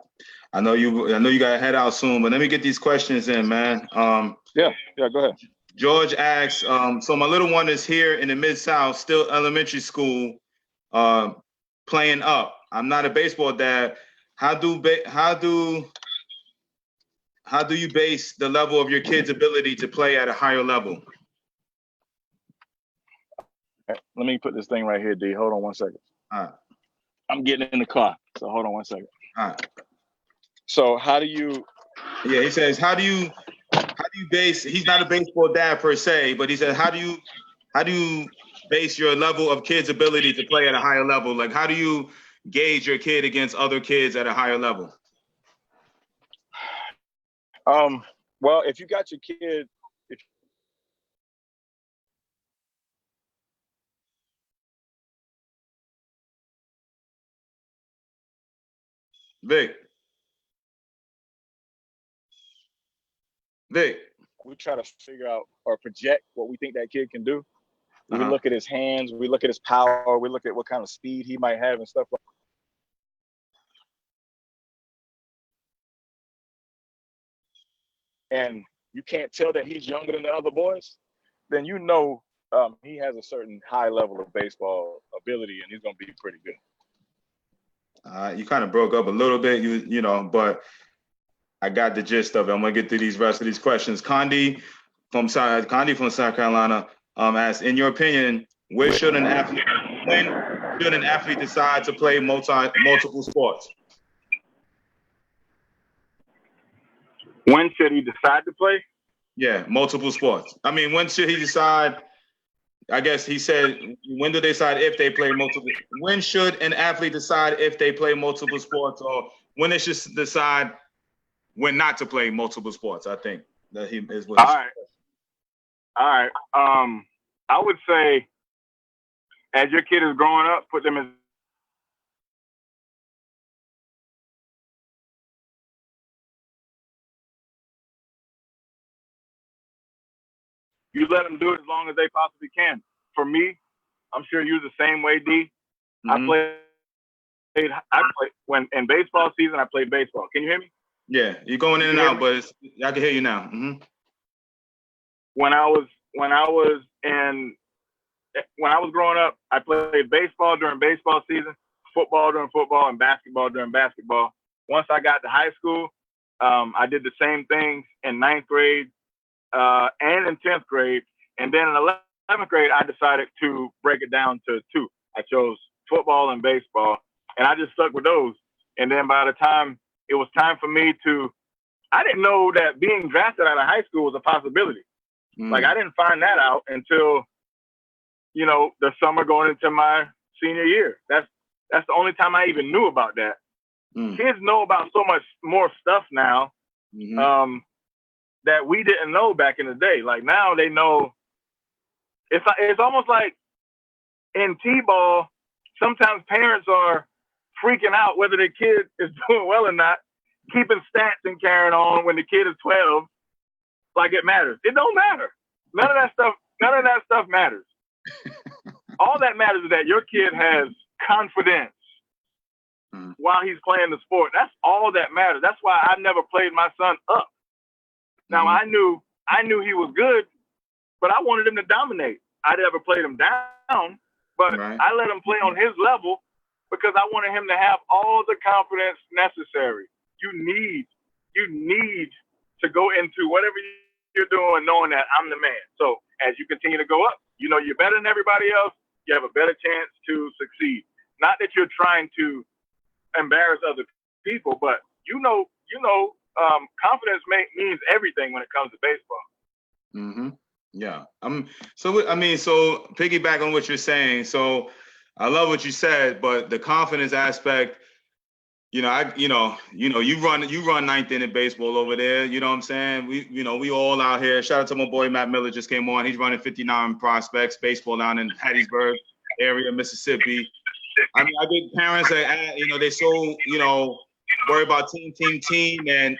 I know you got to head out soon, but let me get these questions in, man. Yeah, go ahead. George asks, so my little one is here in the Mid-South, still elementary school, playing up. I'm not a baseball dad. How do you base the level of your kid's ability to play at a higher level? Let me put this thing right here, D. Hold on 1 second. All right. I'm getting in the car, so hold on 1 second. All right. So how do you? Yeah, he says, how do you base? He's not a baseball dad per se, but he said, how do you base your level of kids' ability to play at a higher level? Like, how do you gauge your kid against other kids at a higher level? Well, if you got your kid, Vic, we try to figure out or project what we think that kid can do. We look at his hands, we look at his power, we look at what kind of speed he might have and stuff like that. And you can't tell that he's younger than the other boys, then he has a certain high level of baseball ability and he's going to be pretty good. You kind of broke up a little bit, but I got the gist of it. I'm going to get through these rest of these questions. Condi from South Carolina asks, in your opinion, when should an athlete decide to play multiple sports? When should he decide to play? Yeah, multiple sports. I mean, when should he decide? I guess he said, when do they decide if they play multiple? When should an athlete decide if they play multiple sports, or when they should decide when not to play multiple sports? I think that he is what. All right. I would say, as your kid is growing up, put them in. You let them do it as long as they possibly can. For me, I'm sure you're the same way, D. Mm-hmm. I played when in baseball season. I played baseball. Can you hear me? Yeah, you're going in and out, but I can hear you now. Mm-hmm. When I was growing up, I played baseball during baseball season, football during football, and basketball during basketball. Once I got to high school, I did the same things in 9th grade and in 10th grade. And then in 11th grade, I decided to break it down to 2. I chose football and baseball, and I just stuck with those. And then by the time it was time for me I didn't know that being drafted out of high school was a possibility. Like, I didn't find that out until, the summer going into my senior year. That's the only time I even knew about that. Kids know about so much more stuff now that we didn't know back in the day. Like, now they know. It's almost like in T-ball, sometimes parents are freaking out whether their kid is doing well or not, keeping stats and carrying on when the kid is 12, like it matters. It don't matter. None of that stuff matters. All that matters is that your kid has confidence while he's playing the sport. That's all that matters. That's why I never played my son up. Now, I knew he was good, but I wanted him to dominate. I never played him down, but I let him play on his level because I wanted him to have all the confidence necessary. You need to go into whatever you're doing knowing that I'm the man. So as you continue to go up, you're better than everybody else. You have a better chance to succeed. Not that you're trying to embarrass other people, but confidence means everything when it comes to baseball. Mm-hmm. Yeah. So piggyback on what you're saying. So I love what you said, but the confidence aspect, you run ninth inning baseball over there. You know what I'm saying? We all out here. Shout out to my boy Matt Miller, just came on. He's running 59 prospects baseball down in Hattiesburg area, Mississippi. I mean, I get parents that they so worry about team, and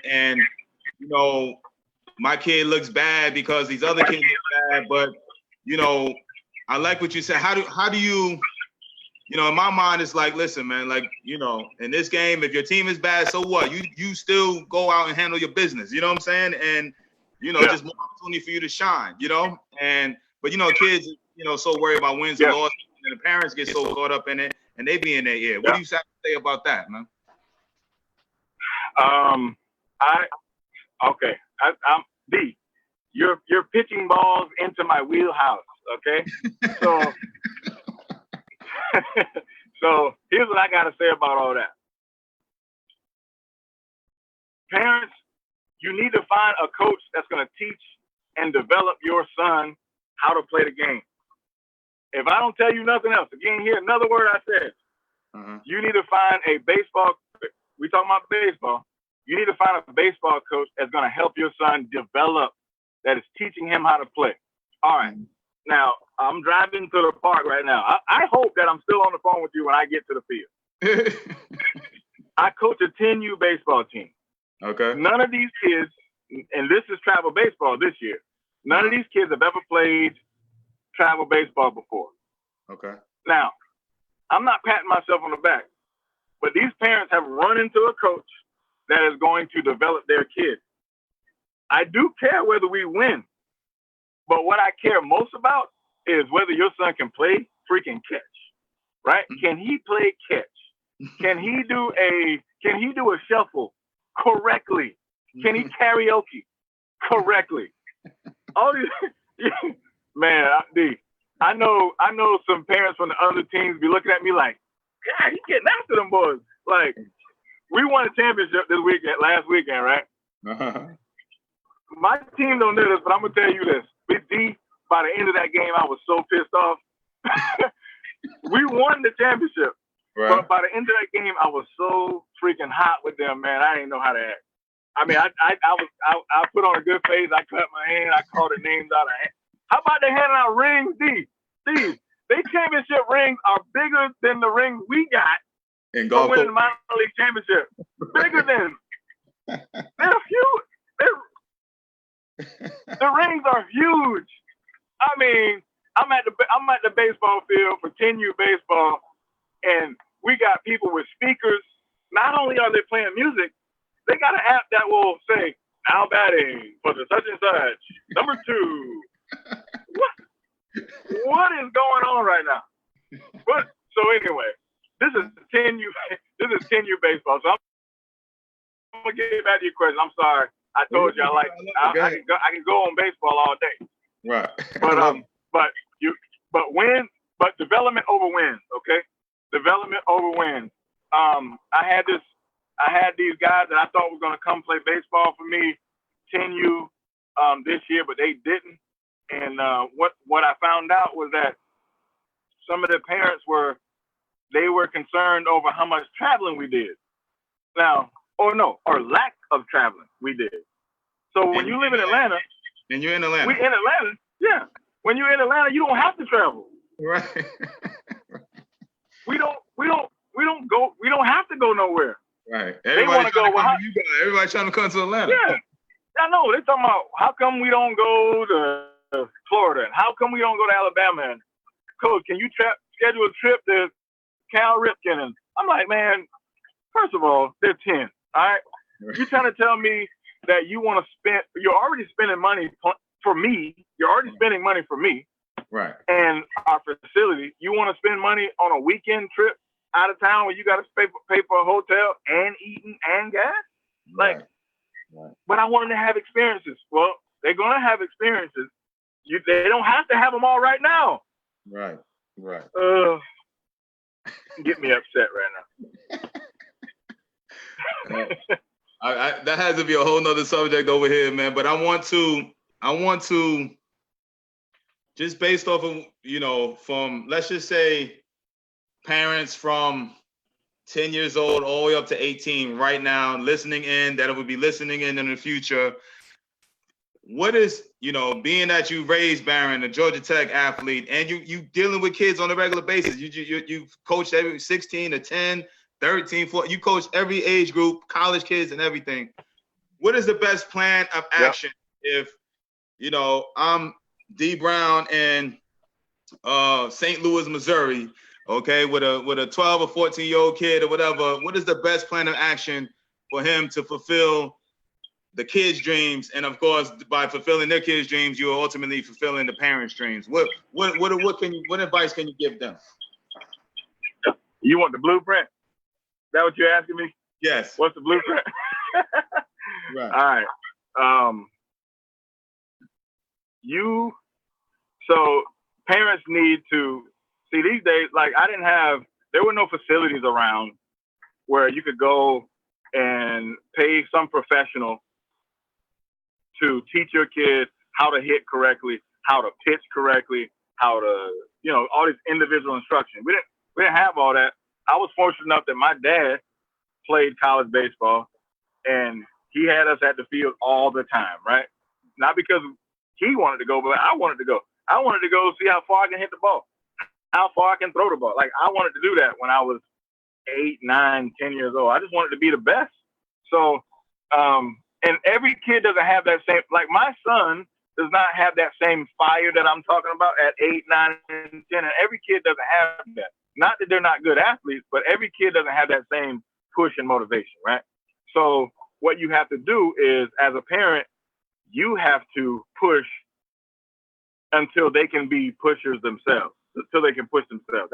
my kid looks bad because these other kids look bad. But I like what you said. How do you? In my mind, it's like, listen, man, like, in this game, if your team is bad, so what? You still go out and handle your business. You know what I'm saying? And, just more opportunity for you to shine, but kids, so worried about wins and losses, and the parents get so caught up in it and they be in their ear. What do you have to say about that, man? I'm D. You're pitching balls into my wheelhouse. Okay. So, so here's what I got to say about all that. Parents, you need to find a coach that's going to teach and develop your son how to play the game. If I don't tell you nothing else, again, here, another word I said, you need to find a baseball, we talking about baseball, you need to find a baseball coach that's going to help your son develop, that is teaching him how to play. All right. Now, I'm driving to the park right now. I hope that I'm still on the phone with you when I get to the field. I coach a 10U baseball team. Okay. None of these kids, and this is travel baseball this year, none of these kids have ever played travel baseball before. Okay. Now, I'm not patting myself on the back, but these parents have run into a coach that is going to develop their kids. I do care whether we win, but what I care most about is whether your son can play freaking catch, right? Can he play catch? Can he do a shuffle correctly? Can he karaoke correctly? All these, man, I know some parents from the other teams be looking at me like, God, he getting after them boys. Like, we won a championship last weekend, right? my team don't know this, but I'm gonna tell you this. Big D, by the end of that game, I was so pissed off. We won the championship, Right. but by the end of that game, I was so freaking hot with them, man. I didn't know how to act. I mean, I put on a good face. I clapped my hand. I called the names out of hand. How about they handing out rings, D? Steve, they championship rings are bigger than the rings we got And for golf winning the coach. minor league championship. Bigger than. They're huge. The rings are huge. I mean, I'm at the baseball field for 10U baseball, and we got people with speakers. Not only are they playing music, they got an app that will say, "Now batting for the such and such, number 2." What is going on right now? But so anyway, this is 10U. This is 10U baseball. So I'm gonna get back to your question. I'm sorry. I told you I can go on baseball all day. Right. But development over wins, okay? Development over wins. I had these guys that I thought were gonna come play baseball for me, 10U, this year, but they didn't. And what I found out was that some of the parents were concerned over how much traveling we did. Now, or lack of traveling we did. So when you live in Atlanta, and you're in Atlanta. we in Atlanta, yeah. When you're in Atlanta, you don't have to travel. Right. We don't have to go nowhere. Right. wanna go, well, Everybody trying to come to Atlanta. Yeah. I know. They're talking about how come we don't go to Florida and how come we don't go to Alabama, and Coach, can you schedule a trip to Cal Ripken? And I'm like, man, first of all, they're 10. All right. You're trying to tell me that you want to you're already spending money for me. You're already spending money for me. Right. And our facility. You want to spend money on a weekend trip out of town where you got to pay for a hotel and eating and gas? Like, right. But I want them to have experiences. Well, they're going to have experiences. They don't have to have them all right now. Right. Right. Get me upset right now. That has to be a whole nother subject over here, man. But I want to just based off of, from, let's just say, parents from 10 years old all the way up to 18 right now listening in, that will be listening in the future. What is, being that you raised Baron, a Georgia Tech athlete, and you dealing with kids on a regular basis, you've coached every 16 to 10, 13, 14, you coach every age group, college kids and everything. What is the best plan of action if, I'm D Brown in St. Louis, Missouri, okay, with a 12 or 14-year-old kid or whatever? What is the best plan of action for him to fulfill the kids' dreams? And of course, by fulfilling their kids' dreams, you are ultimately fulfilling the parents' dreams. What advice can you give them? You want the blueprint? Is that what you're asking me? Yes. What's the blueprint? Right. All right. So parents need to see these days, like there were no facilities around where you could go and pay some professional to teach your kid how to hit correctly, how to pitch correctly, how to, all this individual instruction. We didn't have all that. I was fortunate enough that my dad played college baseball and he had us at the field all the time, right? Not because he wanted to go, but I wanted to go. I wanted to go see how far I can hit the ball, how far I can throw the ball. Like, I wanted to do that when I was 8, 9, 10 years old. I just wanted to be the best. So, and every kid doesn't have that same, like my son does not have that same fire that I'm talking about at 8, 9, and 10. And every kid doesn't have that. Not that they're not good athletes, but every kid doesn't have that same push and motivation, right? So what you have to do is, as a parent, you have to push until they can be pushers themselves, until they can push themselves.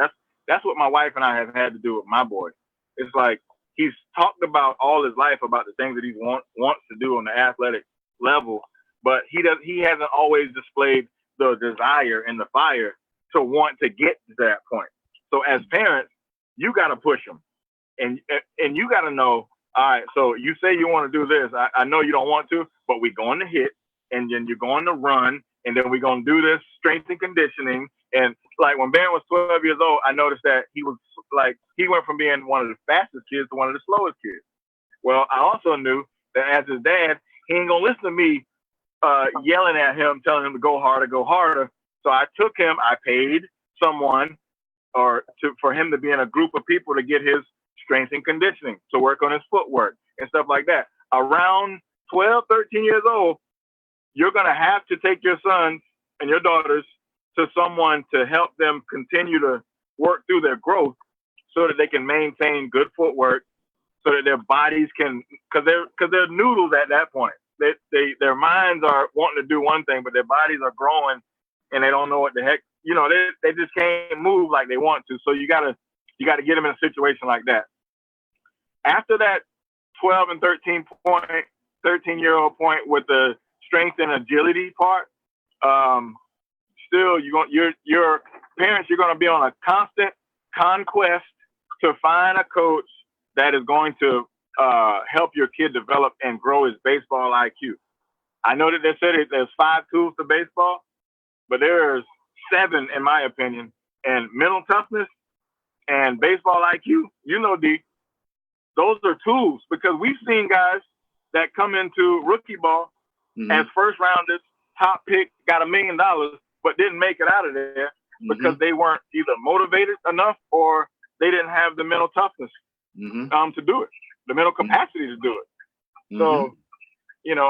That's what my wife and I have had to do with my boy. It's like he's talked about all his life about the things that he wants to do on the athletic level, but he hasn't always displayed the desire and the fire to want to get to that point. So as parents, you got to push them, and you got to know, all right, so you say you want to do this. I know you don't want to, but we're going to hit. and then you're going to run, and then we're going to do this strength and conditioning. And like when Ben was 12 years old, I noticed that he went from being one of the fastest kids to one of the slowest kids. Well, I also knew that as his dad, he ain't going to listen to me yelling at him, telling him to go harder, go harder. So I took him, I paid someone for him to be in a group of people to get his strength and conditioning, to work on his footwork and stuff like that. Around 12, 13 years old, you're going to have to take your sons and your daughters to someone to help them continue to work through their growth so that they can maintain good footwork, so that their bodies can, because they're noodles at that point. Their minds are wanting to do one thing, but their bodies are growing and they don't know what the heck, they just can't move like they want to. So you gotta get them in a situation like that. After that 12 and 13-year-old point with the strength and agility part, still your parents, you're going to be on a constant conquest to find a coach that is going to help your kid develop and grow his baseball IQ. I know that they said there's 5 tools to baseball, but there's 7 in my opinion. And mental toughness and baseball IQ, D, those are tools, because we've seen guys that come into rookie ball as first rounders, top pick, got $1 million, but didn't make it out of there because they weren't either motivated enough or they didn't have the mental toughness to do it, the mental capacity to do it. So,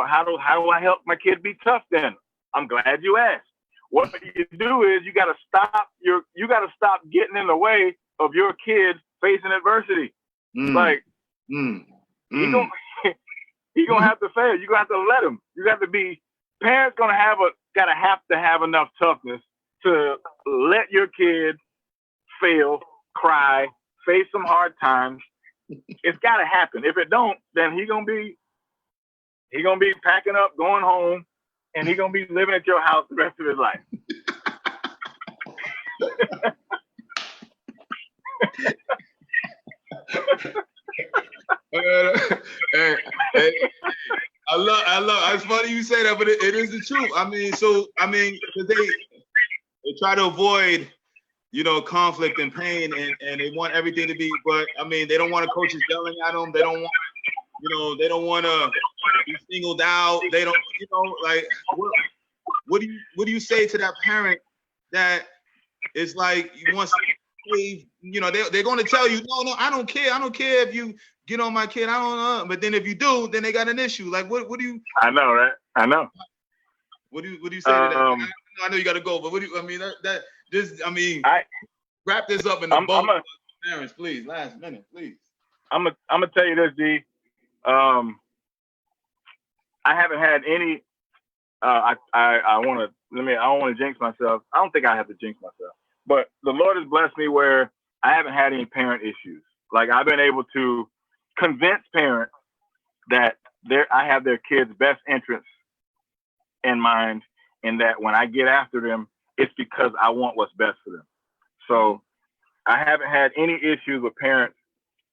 how do I help my kid be tough then? I'm glad you asked. What you do is you got to stop getting in the way of your kid facing adversity. Like, he gonna have to fail. You gonna have to let him. You got to be, parents gotta have to have enough toughness to let your kid fail, cry, face some hard times. It's got to happen. If it don't, then he gonna be packing up, going home, and he gonna be living at your house the rest of his life. Hey, I love. It's funny you say that, but it is the truth. Because they try to avoid, conflict and pain, and they want everything to be. But they don't want coaches yelling at them. They don't want, they don't want to be singled out. They don't, what do you say to that parent that is like you want to save? They're going to tell you, no, I don't care. I don't care if you get on my kid. I don't know. But then if you do, then they got an issue. Like, what do you? I know, right? I know. What do you say to that? I know you got to go, but what do you? Wrap this up in the boat, parents, please. Last minute, please. I'm gonna tell you this, D. I haven't had any. I don't want to jinx myself. I don't think I have to jinx myself. But the Lord has blessed me where I haven't had any parent issues. Like, I've been able to convince parents that I have their kids' best interests in mind, and that when I get after them, it's because I want what's best for them. So I haven't had any issues with parents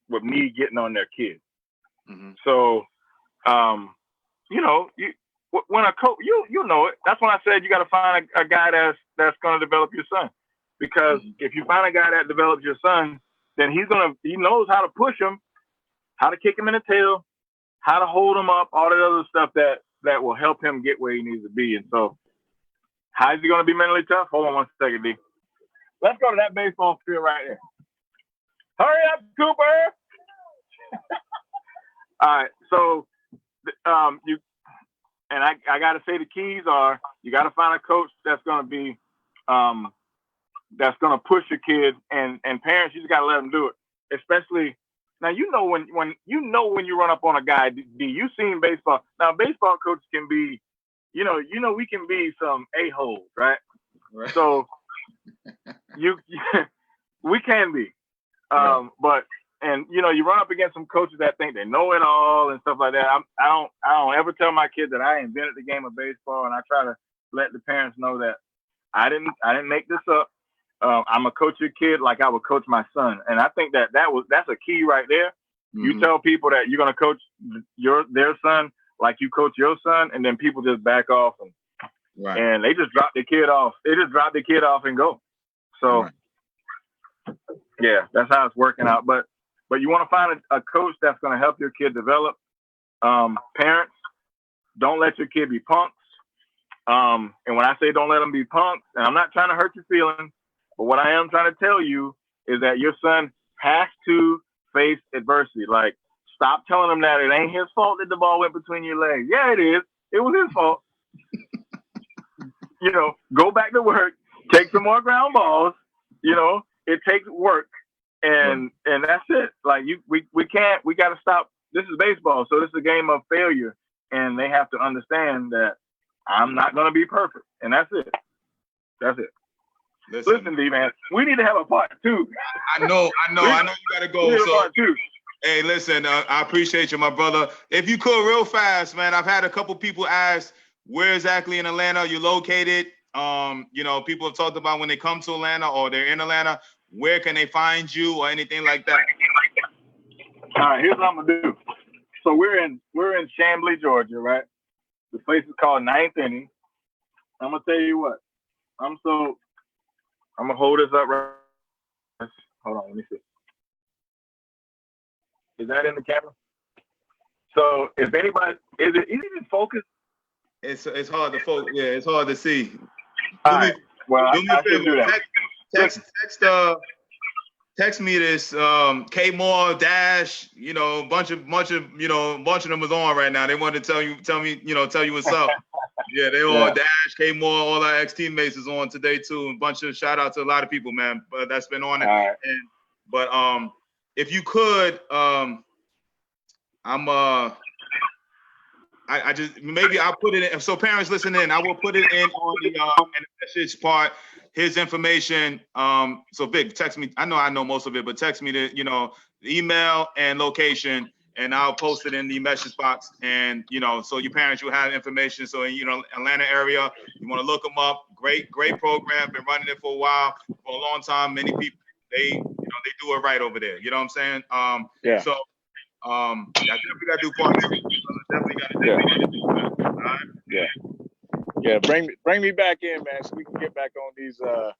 with me getting on their kids. So, when a coach, you know it. That's when I said you got to find a guy that's going to develop your son. Because if you find a guy that develops your son, then he knows how to push him, how to kick him in the tail, how to hold him up, all that other stuff that will help him get where he needs to be. And so, how is he going to be mentally tough? Hold on one second, D. Let's go to that baseball field right there. Hurry up, Cooper! All right, so I got to say the keys are, you got to find a coach that's going to be that's going to push your kids, and parents, you just got to let them do it. Especially now, when you run up on a guy, D, you've seen baseball. Now, baseball coaches can be, we can be some a-holes, right? So we can be, but you run up against some coaches that think they know it all and stuff like that. I don't ever tell my kids that I invented the game of baseball, and I try to let the parents know that I didn't make this up. I'm a coach your kid like I would coach my son, and I think that's a key right there. You tell people that you're going to coach their son like you coach your son, and then people just back off and they just drop the kid off. They just drop the kid off and go. So yeah, that's how it's working out. But you want to find a coach that's going to help your kid develop. Parents, don't let your kid be punks. And when I say don't let them be punks, and I'm not trying to hurt your feelings, but what I am trying to tell you is that your son has to face adversity. Like, stop telling him that it ain't his fault that the ball went between your legs. Yeah, it is. It was his fault. You know, go back to work, take some more ground balls. You know, it takes work, and that's it. Like, we got to stop. This is baseball, so this is a game of failure, and they have to understand that I'm not going to be perfect, and that's it. That's it. Listen, D man, we need to have a part 2. I know you gotta go. So, part 2. hey, listen, I appreciate you, my brother. If you could, real fast, man. I've had a couple people ask where exactly in Atlanta you're located. You know, people have talked about when they come to Atlanta or they're in Atlanta, where can they find you or anything like that? All right, here's what I'm gonna do. So we're in Chamblee, Georgia, right? The place is called Ninth Inning. I'm gonna tell you what. I'm gonna hold this up right. Hold on, let me see. Is that in the camera? So if anybody, is it even focused? It's hard to focus. Yeah, it's hard to see. All right. Well, I can do that. Text me this K Moore Dash. You know, bunch of them is on right now. They wanted to tell you what's up. Yeah, they all Dash, K Moore, all our ex teammates is on today too. A bunch of shout out to a lot of people, man. But that's been on it. Right. But if you could, I just maybe I'll put it in. So parents listen in. I will put it in on the message part. His information. So Vic, text me. I know most of it, but text me the email and location, and I'll post it in the message box. And so your parents will have information. So in Atlanta area, you want to look them up. Great program. Been running it for a while, for a long time. Many people they do it right over there. You know what I'm saying? So I definitely got to do part 2. Definitely got to do that. All right? Yeah. Bring me back in, man, so we can get back on these on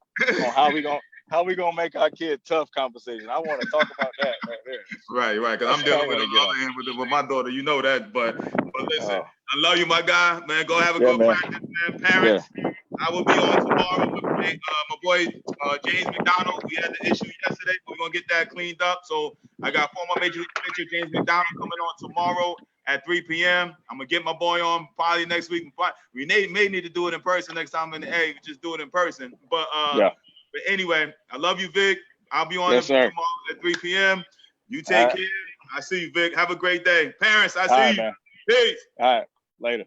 how we gonna make our kid tough conversation. I want to talk about that right there. Right. Because I'm dealing with the other end with my daughter. You know that, but listen, I love you, my guy, man. Go have a good practice, man. Parents, I will be on tomorrow with my boy James McDonald. We had the issue yesterday, but we're gonna get that cleaned up. So I got former Major League pitcher James McDonald coming on tomorrow at 3 p.m. I'm gonna get my boy on probably next week. We may need to do it in person next time in the A. Just do it in person. But anyway, I love you, Vic. I'll be on tomorrow at 3 p.m. You take care. I see you, Vic. Have a great day. Parents, I see you. Man. Peace. All right. Later.